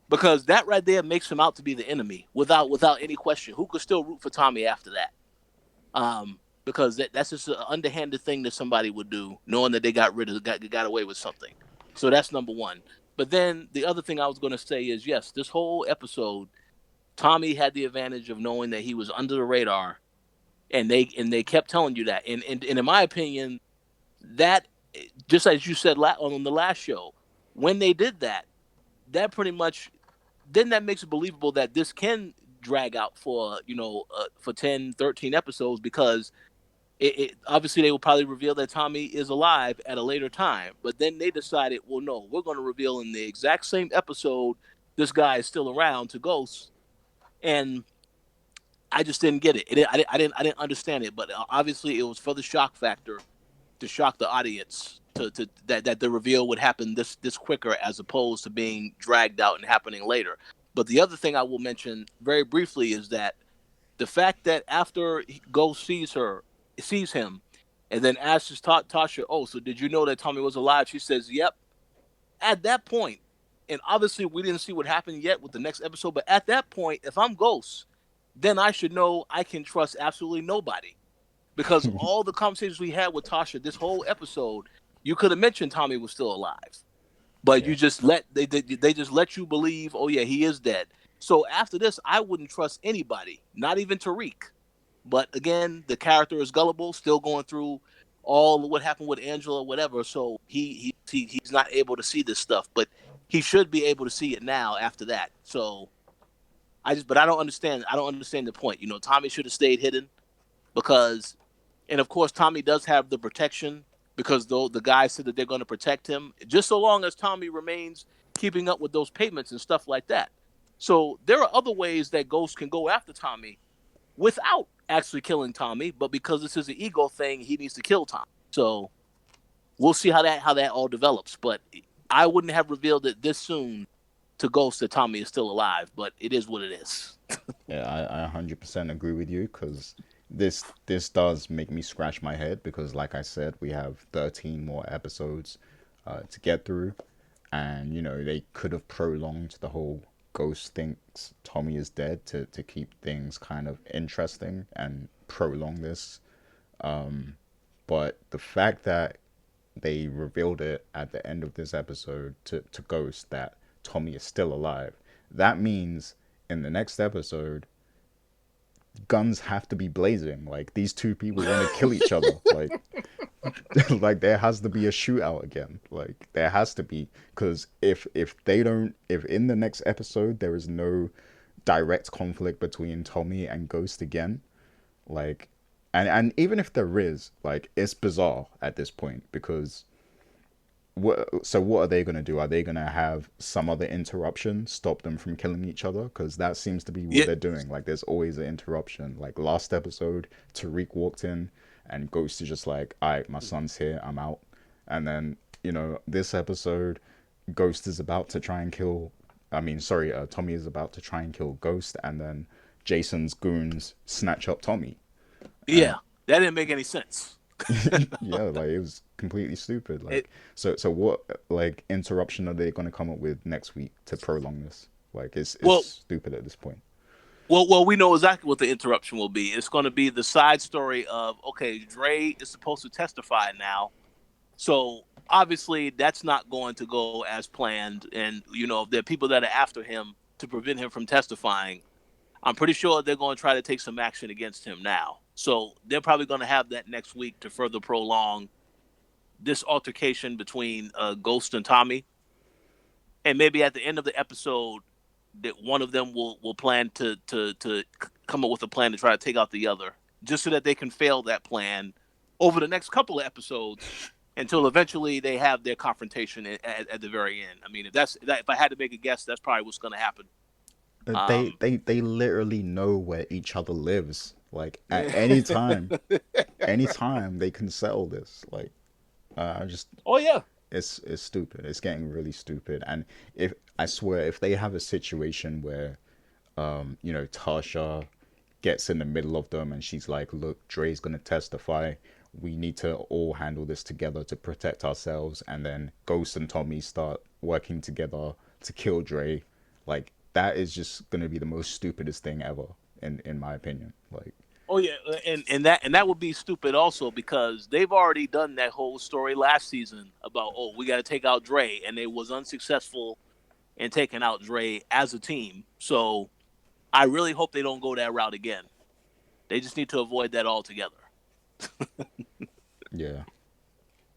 Because that right there makes him out to be the enemy without any question. Who could still root for Tommy after that? Because that's just an underhanded thing that somebody would do, knowing that they got away with something. So that's number one. But then the other thing I was going to say is yes, this whole episode, Tommy had the advantage of knowing that he was under the radar, and they kept telling you that. And in my opinion, that just as you said on the last show, when they did that, that pretty much then that makes it believable that this can drag out for for 10, 13 episodes because obviously they will probably reveal that Tommy is alive at a later time, but then they decided, well, no, we're going to reveal in the exact same episode this guy is still around to Ghost, and I just didn't get it. I didn't understand it, but obviously it was for the shock factor to shock the audience to that the reveal would happen this quicker as opposed to being dragged out and happening later. But the other thing I will mention very briefly is that the fact that after Ghost sees him, and then asks Tasha, "Oh, so did you know that Tommy was alive?" She says, "Yep." At that point, and obviously we didn't see what happened yet with the next episode, but at that point, if I'm Ghost, then I should know I can trust absolutely nobody because all the conversations we had with Tasha this whole episode, you could have mentioned Tommy was still alive, but Yeah, you just they just let you believe, oh yeah, he is dead. So after this, I wouldn't trust anybody, not even Tariq. But again, the character is gullible, still going through all what happened with Angela, whatever. So he's not able to see this stuff, but he should be able to see it now after that. So but I don't understand. I don't understand the point. Tommy should have stayed hidden because, and of course, Tommy does have the protection because though the guy said that they're going to protect him, just so long as Tommy remains keeping up with those payments and stuff like that. So there are other ways that Ghost can go after Tommy without actually killing Tommy, but because this is an ego thing, he needs to kill Tommy. So we'll see how that all develops. But I wouldn't have revealed it this soon to Ghost that Tommy is still alive, but it is what it is. yeah, I 100% agree with you because this does make me scratch my head because, like I said, we have 13 more episodes to get through, and you know they could have prolonged the whole Ghost thinks Tommy is dead to keep things kind of interesting and prolong this. But the fact that they revealed it at the end of this episode to Ghost that Tommy is still alive, that means in the next episode, guns have to be blazing. Like these two people want to kill each other. Like, like there has to be a shootout again. Like there has to be because if they don't, if in the next episode there is no direct conflict between Tommy and Ghost again, like, and even if there is, like, it's bizarre at this point because what are they going to do? Are they going to have some other interruption stop them from killing each other? Because that seems to be what Yeah, they're doing. Like, there's always an interruption. Like last episode, Tariq walked in and Ghost is just like, all right, my son's here, I'm out. And then, this episode, Ghost is about to try and kill. I mean, sorry, Tommy is about to try and kill Ghost, and then Jason's goons snatch up Tommy. Yeah, And that didn't make any sense. yeah, like it was completely stupid. It, Like, so what like interruption are they gonna come up with next week to prolong this? Like, it's well, stupid at this point. we know exactly what the interruption will be. It's going to be the side story of, okay, Dre is supposed to testify now, so obviously that's not going to go as planned, and there are people that are after him to prevent him from testifying. I'm pretty sure they're going to try to take some action against him now. So they're probably going to have that next week to further prolong this altercation between Ghost and Tommy, and maybe at the end of the episode, that one of them will plan to come up with a plan to try to take out the other, just so that they can fail that plan over the next couple of episodes until eventually they have their confrontation at the very end. I mean, if I had to make a guess, that's probably what's going to happen. They literally know where each other lives. Like at any time they can settle this. Like, I just Oh yeah, it's stupid. It's getting really stupid. And if I swear, if they have a situation where Tasha gets in the middle of them and she's like, look, Dre's gonna testify. We need to all handle this together to protect ourselves. And then Ghost and Tommy start working together to kill Dre. Like, that is just gonna be the most stupidest thing ever, in my opinion. Like, oh yeah, and that would be stupid also, because they've already done that whole story last season about, oh, we got to take out Dre, and they was unsuccessful in taking out Dre as a team. So I really hope they don't go that route again. They just need to avoid that altogether. yeah,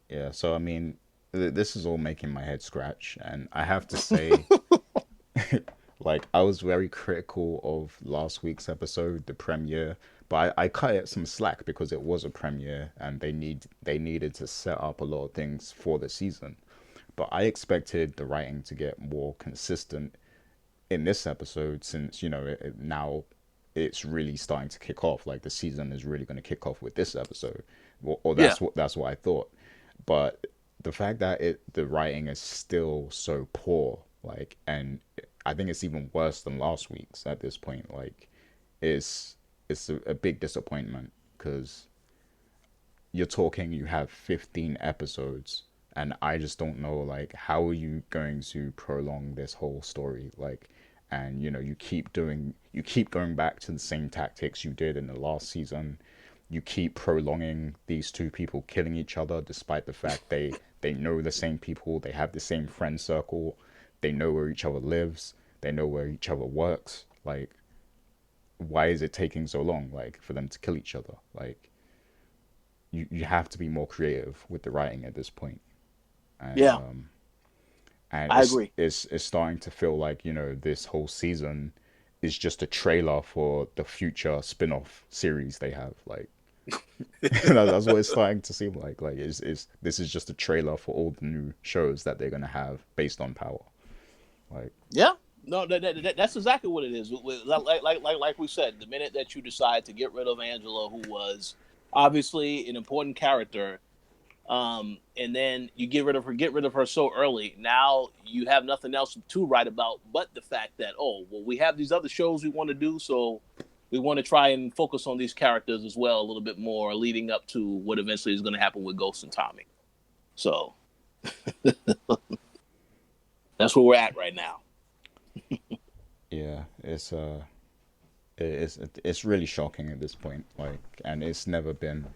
yeah. So I mean, this is all making my head scratch, and I have to say, like, I was very critical of last week's episode, the premiere, but I cut it some slack because it was a premiere and they needed to set up a lot of things for the season. But I expected the writing to get more consistent in this episode, since now it's really starting to kick off. Like, the season is really going to kick off with this episode, or Yeah, that's what I thought. But the fact that the writing is still so poor, like, and I think it's even worse than last week's at this point. Like, it's a big disappointment because you have 15 episodes, and I just don't know, like, how are you going to prolong this whole story? Like, and you keep going back to the same tactics you did in the last season. You keep prolonging these two people killing each other, despite the fact they know the same people, they have the same friend circle, they know where each other lives, they know where each other works. Like, why is it taking so long, like, for them to kill each other? Like, you have to be more creative with the writing at this point. And yeah, and I agree. it's starting to feel like, this whole season is just a trailer for the future spin-off series they have. Like, that's what it's starting to seem like. Like, is this is just a trailer for all the new shows that they're gonna have based on Power. Like, Yeah, no, that's exactly what it is. Like we said, the minute that you decide to get rid of Angela, who was obviously an important character, and then you get rid of her so early. Now you have nothing else to write about but the fact that, oh, well, we have these other shows we want to do, so we want to try and focus on these characters as well a little bit more, leading up to what eventually is going to happen with Ghost and Tommy. So that's where we're at right now. yeah, it's really shocking at this point. Like, and it's never been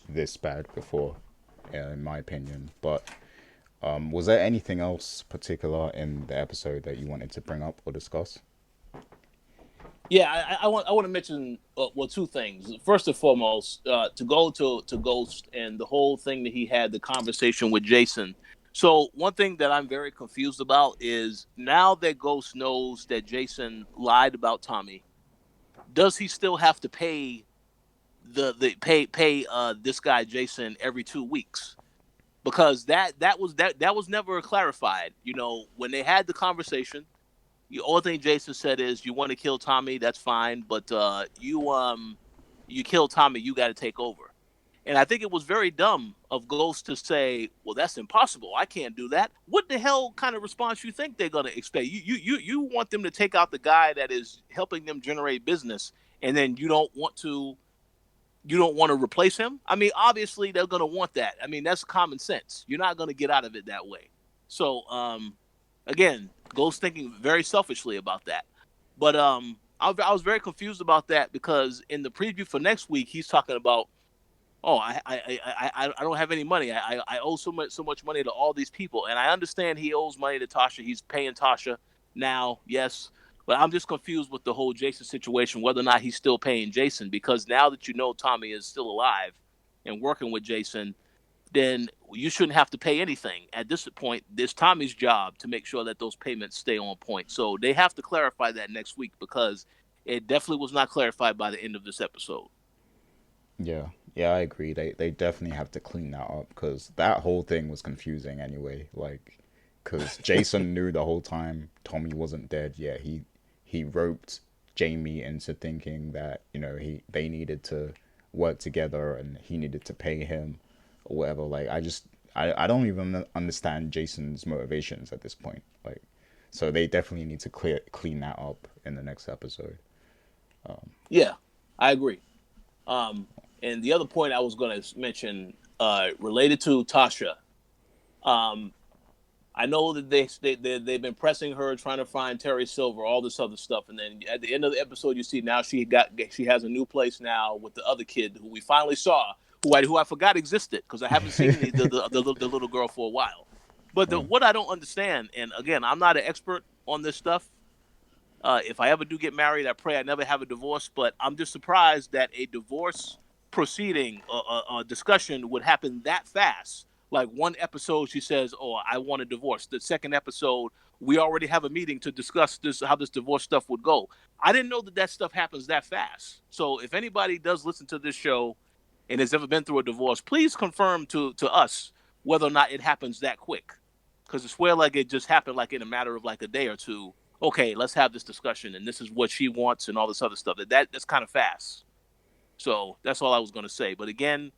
this bad before, in my opinion. But was there anything else particular in the episode that you wanted to bring up or discuss? Yeah, I want to mention two things. First and foremost, to go to Ghost and the whole thing that he had the conversation with Jason. So one thing that I'm very confused about is, now that Ghost knows that Jason lied about Tommy, does he still have to pay this guy Jason every 2 weeks? Because that was never clarified. When they had the conversation, the only thing Jason said is, you want to kill Tommy, that's fine, but you kill Tommy, you got to take over. And I think it was very dumb of Ghost to say, "Well, that's impossible. I can't do that." What the hell kind of response you think they're gonna expect? You want them to take out the guy that is helping them generate business, and then you don't want to replace him? I mean, obviously they're going to want that. I mean, that's common sense. You're not going to get out of it that way. So, again, Ghost thinking very selfishly about that. But I was very confused about that because in the preview for next week, he's talking about, oh, I don't have any money. I owe so much money to all these people, and I understand he owes money to Tasha. He's paying Tasha now, yes, but I'm just confused with the whole Jason situation, whether or not he's still paying Jason, because now that you know Tommy is still alive and working with Jason, then you shouldn't have to pay anything at this point. It's Tommy's job to make sure that those payments stay on point. So they have to clarify that next week because it definitely was not clarified by the end of this episode. Yeah, yeah, I agree. They definitely have to clean that up because that whole thing was confusing anyway. Like, because Jason knew the whole time Tommy wasn't dead. Yeah, he roped Jamie into thinking that they needed to work together and he needed to pay him or whatever. Like, I don't even understand Jason's motivations at this point. Like, so they definitely need to clean that up in the next episode. Yeah, I agree. Um, and the other point I was going to mention, related to Tasha, um, I know that they've been pressing her, trying to find Terry Silver, all this other stuff, and then at the end of the episode, you see now she has a new place now with the other kid who we finally saw, who I forgot existed because I haven't seen the little girl for a while. But Uh, what I don't understand, and again, I'm not an expert on this stuff. If I ever do get married, I pray I never have a divorce. But I'm just surprised that a divorce proceeding, discussion would happen that fast. Like one episode, she says, "Oh, I want a divorce." The second episode, we already have a meeting to discuss this, how this divorce stuff would go. I didn't know that that stuff happens that fast. So if anybody does listen to this show and has ever been through a divorce, please confirm to us whether or not it happens that quick. Because I swear like it just happened like in a matter of like a day or two. Okay, let's have this discussion, and this is what she wants, and all this other stuff. That's kind of fast. So that's all I was going to say. But again,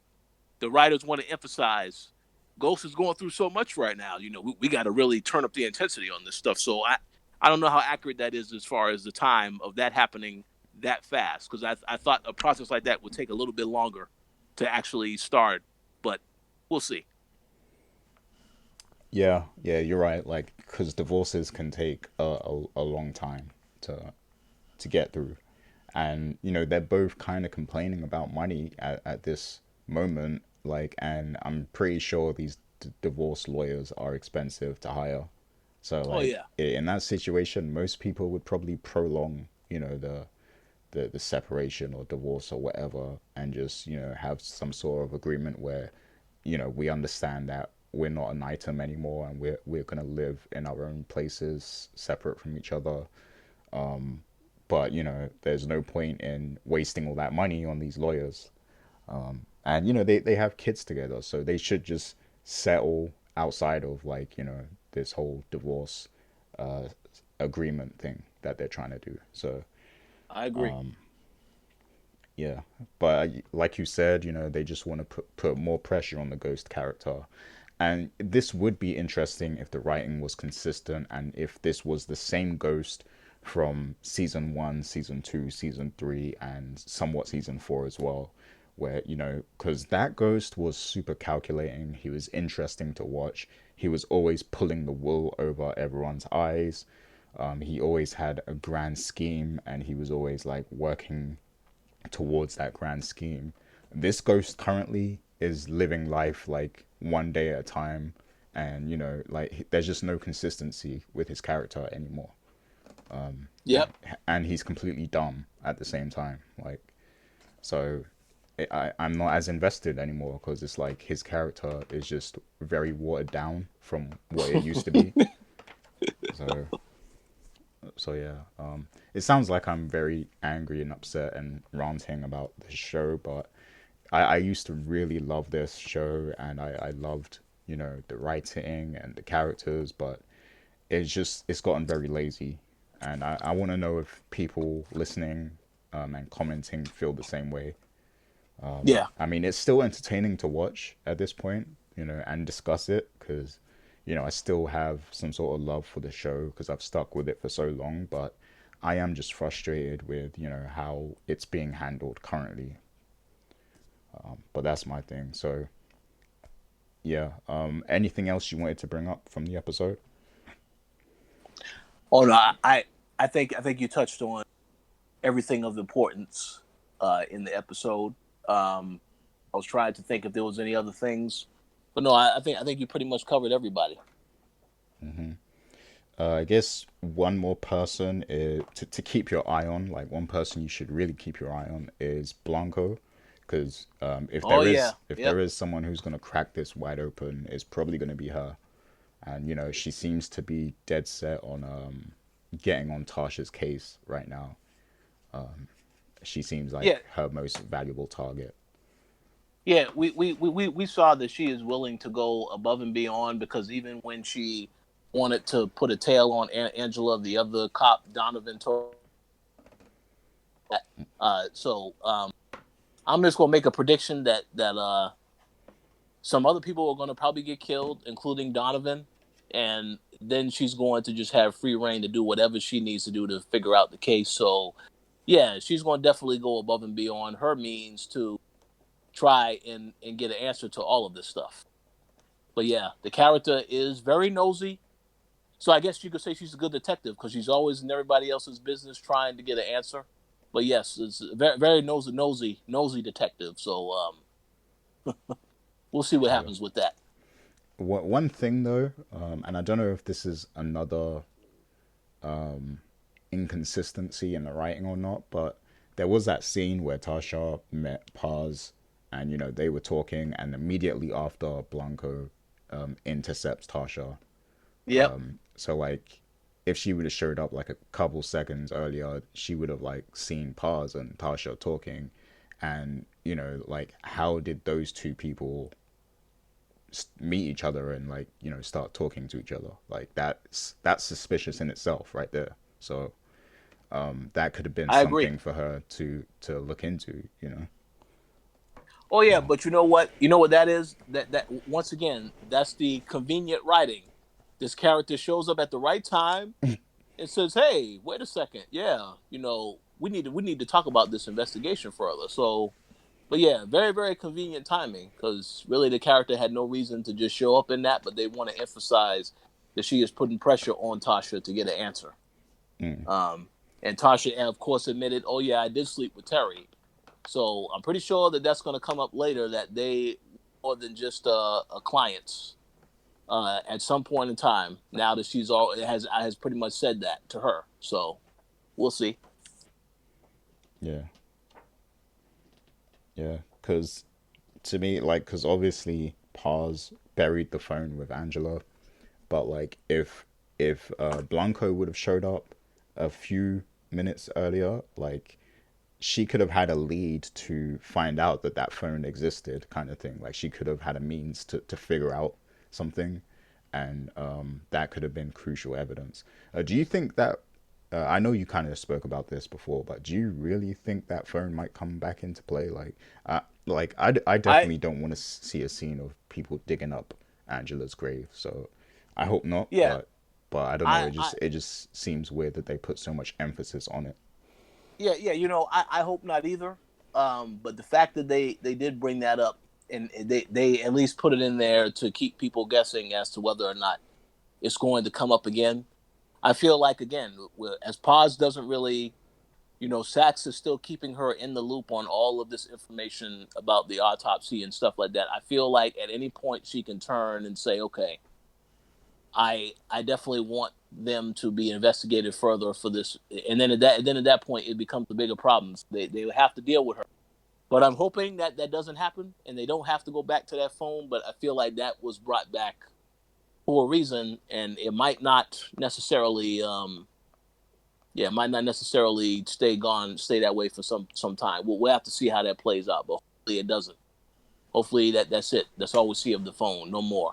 the writers want to emphasize Ghost is going through so much right now. We got to really turn up the intensity on this stuff. So I don't know how accurate that is as far as the time of that happening that fast, because I thought a process like that would take a little bit longer to actually start, but we'll see. Yeah, yeah, you're right. Like, because divorces can take a long time to to get through, and they're both kind of complaining about money at this moment. Like, and I'm pretty sure these divorce lawyers are expensive to hire. So, Oh like, yeah, in that situation, most people would probably prolong, the separation or divorce or whatever, and just have some sort of agreement where we understand that we're not an item anymore and we're gonna live in our own places separate from each other. But there's no point in wasting all that money on these lawyers. And they have kids together, so they should just settle outside of, like, this whole divorce uh, agreement thing that they're trying to do. So I agree. yeah, but like you said, they just want to put more pressure on the ghost character. And this would be interesting if the writing was consistent and if this was the same ghost from season one, season two, season three, and somewhat season four as well. Where, because that ghost was super calculating, he was interesting to watch, he was always pulling the wool over everyone's eyes. He always had a grand scheme and he was always like working towards that grand scheme. This ghost currently is living life like one day at a time, and like there's just no consistency with his character anymore. Yep, And he's completely dumb at the same time. Like, so I'm not as invested anymore because it's like his character is just very watered down from what it used to be. So yeah, it sounds like I'm very angry and upset and ranting about this show, but I used to really love this show and I loved, the writing and the characters, but it's gotten very lazy. And I want to know if people listening and commenting feel the same way. Yeah. I mean, it's still entertaining to watch at this point, and discuss it because, I still have some sort of love for the show because I've stuck with it for so long. But I am just frustrated with, how it's being handled currently. But that's my thing. So, yeah. Anything else you wanted to bring up from the episode? Oh no, I think you touched on everything of importance in the episode. I was trying to think if there was any other things, but no, I think you pretty much covered everybody. I guess one more person to keep your eye on, like one person you should really keep your eye on is Blanco, because if Oh there yeah, is if yep, there is someone who's gonna crack this wide open, it's probably gonna be her. And she seems to be dead set on getting on Tasha's case right now. She seems like yeah, her most valuable target. yeah. We saw that she is willing to go above and beyond because even when she wanted to put a tail on Angela, the other cop Donovan told that. So I'm just gonna make a prediction that some other people are gonna probably get killed, including Donovan, and then she's going to just have free reign to do whatever she needs to do to figure out the case. So yeah, she's going to definitely go above and beyond her means to try and get an answer to all of this stuff. But yeah, the character is very nosy. So I guess you could say she's a good detective because she's always in everybody else's business trying to get an answer. But yes, it's a very very nosy detective. So we'll see what Yeah. happens with that. One thing though, and I don't know if this is another inconsistency in the writing or not, but there was that scene where Tasha met Paz, and they were talking, and immediately after Blanco intercepts Tasha. Yep, So like, if she would have showed up like a couple seconds earlier, she would have like seen Paz and Tasha talking, and like how did those two people meet each other and like start talking to each other? Like that's suspicious in itself right there. So that could have been I agree. something for her to look into. Oh yeah, but you know what? You know what that is? That once again, that's the convenient writing. This character shows up at the right time and says, "Hey, wait a second. Yeah, we need to talk about this investigation further." So, but yeah, very very convenient timing because really the character had no reason to just show up in that, but they want to emphasize that she is putting pressure on Tasha to get an answer. Mm, Um, and Tasha, of course, admitted, "Oh yeah, I did sleep with Terry." So I'm pretty sure that that's going to come up later. That they more than just a clients at some point in time. Now that she's all has pretty much said that to her. So we'll see. yeah, yeah. Because to me, like, because obviously Paz buried the phone with Angela, but like if Blanco would have showed up a few minutes earlier, like she could have had a lead to find out that that phone existed, kind of thing. Like she could have had a means to figure out something, and that could have been crucial evidence. Do you think that? I know you kind of spoke about this before, but do you really think that phone might come back into play? I I definitely don't want to see a scene of people digging up Angela's grave. So I hope not, yeah but I don't know. I It I just seems weird that they put so much emphasis on it. yeah. I hope not either. But the fact that they did bring that up and they at least put it in there to keep people guessing as to whether or not it's going to come up again. I feel like again, as Paz doesn't really Sachs is still keeping her in the loop on all of this information about the autopsy and stuff like that. I feel like at any point she can turn and say, "Okay, I definitely want them to be investigated further for this." And then at that point, it becomes a bigger problem. They have to deal with her. But I'm hoping that that doesn't happen and they don't have to go back to that phone. But I feel like that was brought back for a reason, and it might not necessarily yeah, it might not necessarily stay that way for some time. We'll have to see how that plays out, but hopefully it doesn't. Hopefully that's it. That's all we see of the phone. No more.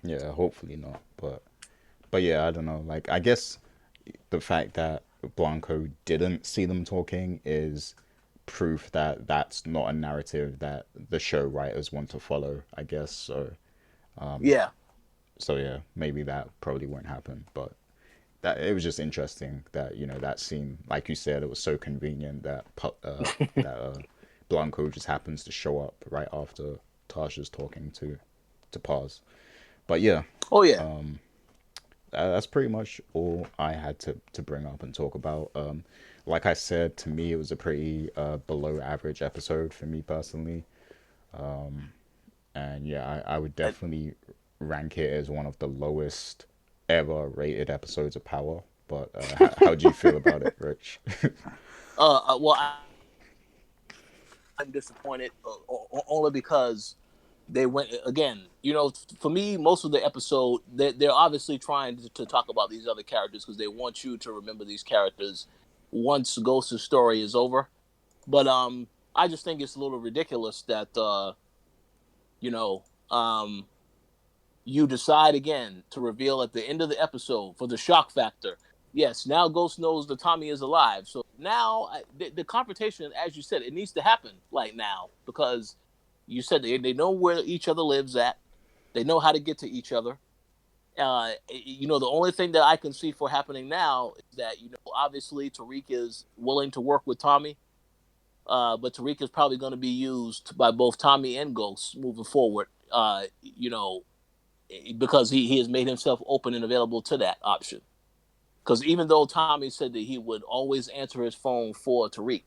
Yeah, hopefully not. But yeah, I don't know. Like I guess the fact that Blanco didn't see them talking is proof that that's not a narrative that the show writers want to follow, I guess. Yeah. So yeah, maybe that probably won't happen. But that it was just interesting that that scene, like you said, it was so convenient that Blanco just happens to show up right after Tasha's talking to Paz. But yeah, Oh yeah. that's pretty much all I had to bring up and talk about. Like I said, to me, it was a pretty below average episode for me personally. And yeah, I would And, definitely rank it as one of the lowest ever rated episodes of Power. But how do you feel about it, Rich? well, I'm disappointed only because they went again. For me, most of the episode they're obviously trying to talk about these other characters because they want you to remember these characters once Ghost's story is over. But I just think it's a little ridiculous that you know um you decide again to reveal at the end of the episode for the shock factor. Yes, now Ghost knows that Tommy is alive. So now the confrontation, as you said, it needs to happen like now because you said they know where each other lives at. They know how to get to each other. The only thing that I can see for happening now is that obviously Tariq is willing to work with Tommy, but Tariq is probably going to be used by both Tommy and Ghost moving forward. Because he has made himself open and available to that option. Because even though Tommy said that he would always answer his phone for Tariq,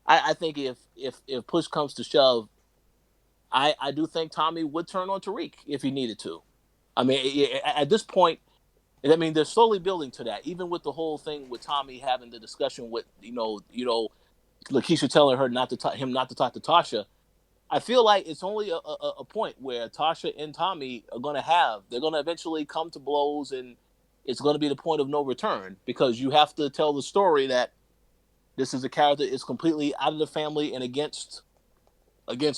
I think if push comes to shove, I do think Tommy would turn on Tariq if he needed to. I mean, at this point, I mean, they're slowly building to that. Even with the whole thing with Tommy having the discussion with Lakeisha telling her him not to talk to Tasha. I feel like it's only a point where Tasha and Tommy are going to they're going to eventually come to blows, and it's going to be the point of no return because you have to tell the story that this is a character is completely out of the family and against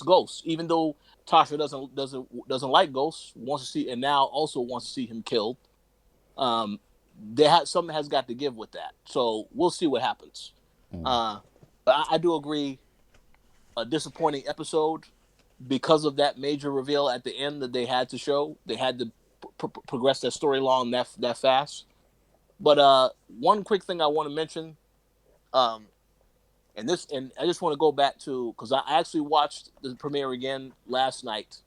Ghost, even though Tasha doesn't like Ghost, wants to see, and now also wants to see him killed. Um, something has got to give with that, so we'll see what happens. Mm. Uh, but I do agree, a disappointing episode because of that major reveal at the end that they had to show. They had to progress that story along that fast. But one quick thing I want to mention, um, and I just want to go back to because I actually watched the premiere again last night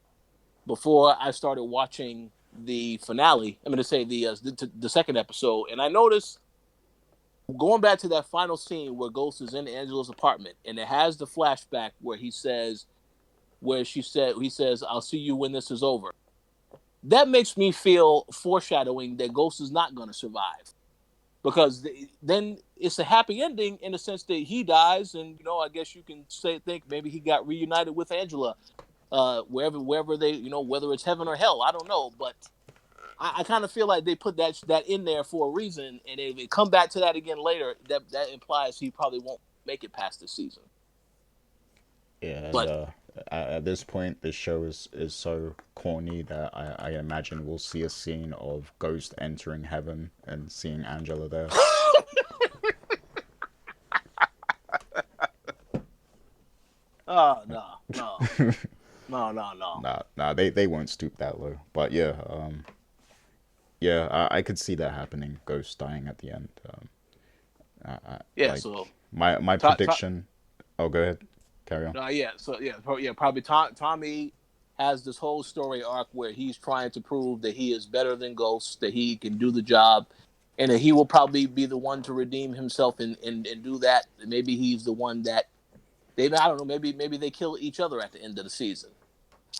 before I started watching the finale. I'm going to say the second episode, and I noticed going back to that final scene where Ghost is in Angela's apartment, and it has the flashback where he says, "I'll see you when this is over." That makes me feel foreshadowing that Ghost is not going to survive because then it's a happy ending in the sense that he dies, and I guess you can think maybe he got reunited with Angela, wherever they, whether it's heaven or hell, I don't know, but I kind of feel like they put that in there for a reason, and if they come back to that again later, that implies he probably won't make it past this season. Yeah, and But at this point, this show is so corny that I imagine we'll see a scene of Ghost entering heaven and seeing Angela there. oh no. Nah, they won't stoop that low. But yeah, yeah, I could see that happening. Ghost dying at the end. Yeah, so Like my prediction. Oh, go ahead. Carry on. yeah, so yeah, probably Tommy has this whole story arc where he's trying to prove that he is better than Ghost, that he can do the job, and that he will probably be the one to redeem himself and do that. Maybe he's the one that I don't know. Maybe they kill each other at the end of the season.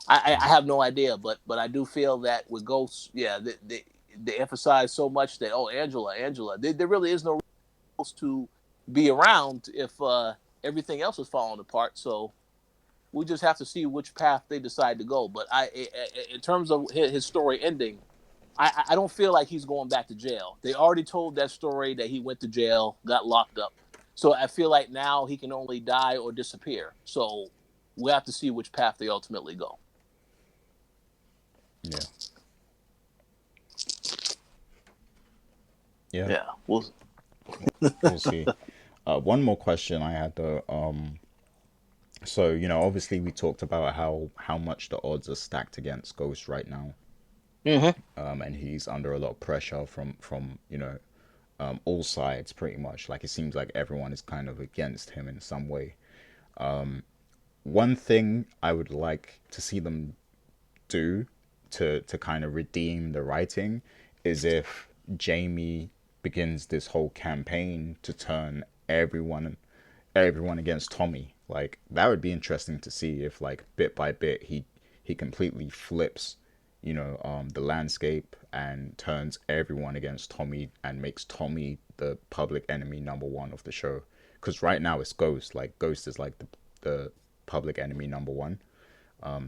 I have no idea, but I do feel that with Ghosts, yeah, they emphasize so much that Angela, there really is no Ghost to be around if everything else is falling apart. So we just have to see which path they decide to go. But in terms of his story ending, I don't feel like he's going back to jail. They already told that story that he went to jail, got locked up. So I feel like now he can only die or disappear. So we have to see which path they ultimately go. Yeah, yeah, Yeah, we'll we'll see. One more question I had though. So, obviously we talked about how much the odds are stacked against Ghost right now. Hmm. And he's under a lot of pressure from all sides pretty much. Like it seems like everyone is kind of against him in some way. One thing I would like to see them do to kind of redeem the writing is if Jamie begins this whole campaign to turn everyone against Tommy. Like that would be interesting to see if like bit by bit he completely flips, the landscape and turns everyone against Tommy and makes Tommy the public enemy number one of the show. Because right now it's Ghost. Like Ghost is like the public enemy number one.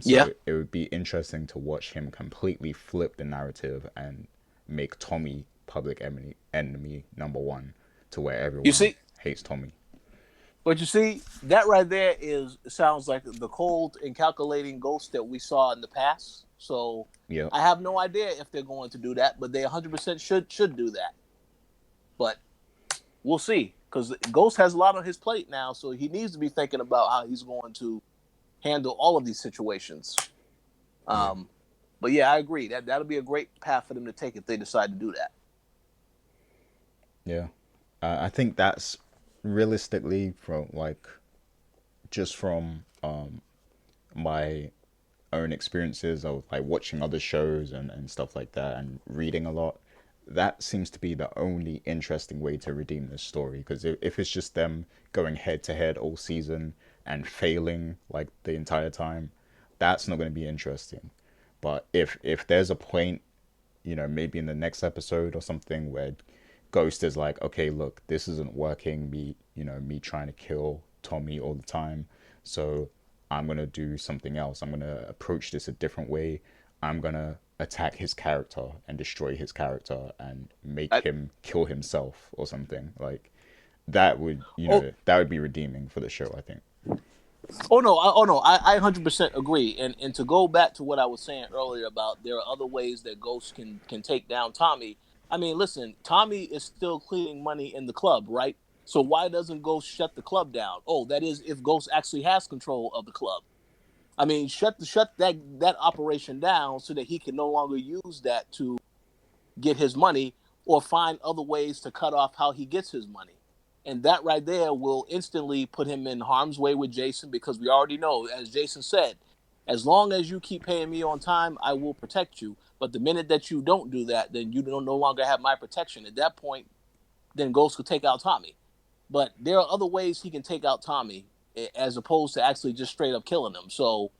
Yeah. So it would be interesting to watch him completely flip the narrative and make Tommy public enemy number one to where You everyone see, hates Tommy. but you see, that right there is sounds like the cold and calculating ghost that we saw in the past. So Yep. I have no idea if they're going to do that, but they 100% should do that. But we'll see, because Ghost has a lot on his plate now, so he needs to be thinking about how he's going to handle all of these situations. Yeah. Um, but yeah, I agree that that'll be a great path for them to take if they decide to do that. Yeah. I think that's realistically from like just from my own experiences of like watching other shows and stuff like that and reading a lot, that seems to be the only interesting way to redeem this story. Because if it's just them going head to head all season and failing like the entire time, that's not going to be interesting. But if there's a point, maybe in the next episode or something where Ghost is like, okay, look, this isn't working. Me trying to kill Tommy all the time. So I'm gonna do something else. I'm gonna approach this a different way. I'm gonna attack his character and destroy his character and make I, him kill himself or something. Like that would, oh, that would be redeeming for the show, I think. oh no, I 100% agree. And to go back to what I was saying earlier about there are other ways that Ghost can take down Tommy. I mean, listen, Tommy is still cleaning money in the club, right? So why doesn't Ghost shut the club down? Oh, that is if Ghost actually has control of the club. I mean, shut that operation down so that he can no longer use that to get his money or find other ways to cut off how he gets his money. And that right there will instantly put him in harm's way with Jason because we already know, as Jason said, as long as you keep paying me on time, I will protect you. But the minute that you don't do that, then you don't no longer have my protection. At that point, then Ghost could take out Tommy. But there are other ways he can take out Tommy as opposed to actually just straight up killing him. So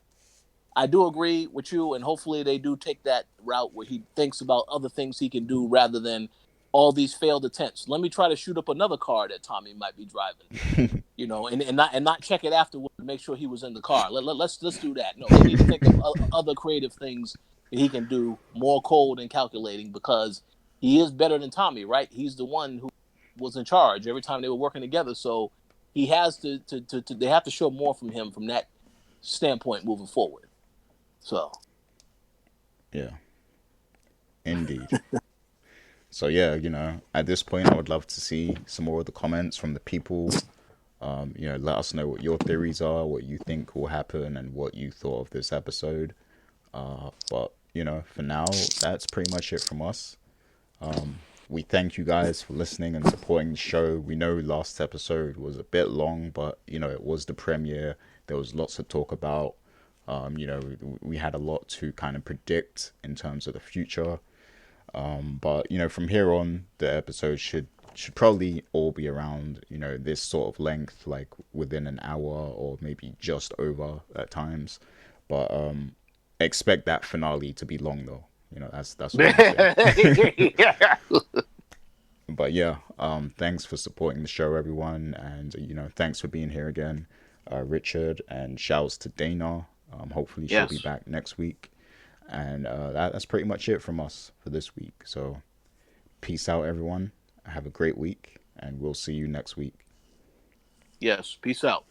I do agree with you, and hopefully they do take that route where he thinks about other things he can do rather than all these failed attempts. Let me try to shoot up another car that Tommy might be driving, and not check it afterward to make sure he was in the car. Let's do that. No, they need to think of other creative things that he can do, more cold and calculating, because he is better than Tommy, right? He's the one who was in charge every time they were working together, so he has to they have to show more from him from that standpoint moving forward. So Yeah, indeed. So yeah, at this point, I would love to see some more of the comments from the people. Let us know what your theories are, what you think will happen, and what you thought of this episode. But for now, that's pretty much it from us. We thank you guys for listening and supporting the show. We know last episode was a bit long, but it was the premiere. There was lots to talk about. We had a lot to kind of predict in terms of the future. But from here on, the episodes should probably all be around this sort of length, like within an hour or maybe just over at times. But expect that finale to be long though. That's all I'm saying. yeah. But yeah, thanks for supporting the show, everyone, and thanks for being here again, Richard, and shouts to Dana. Hopefully she'll be Yes. back next week, and that's pretty much it from us for this week. So peace out, everyone. Have a great week, and we'll see you next week. Yes. Peace out.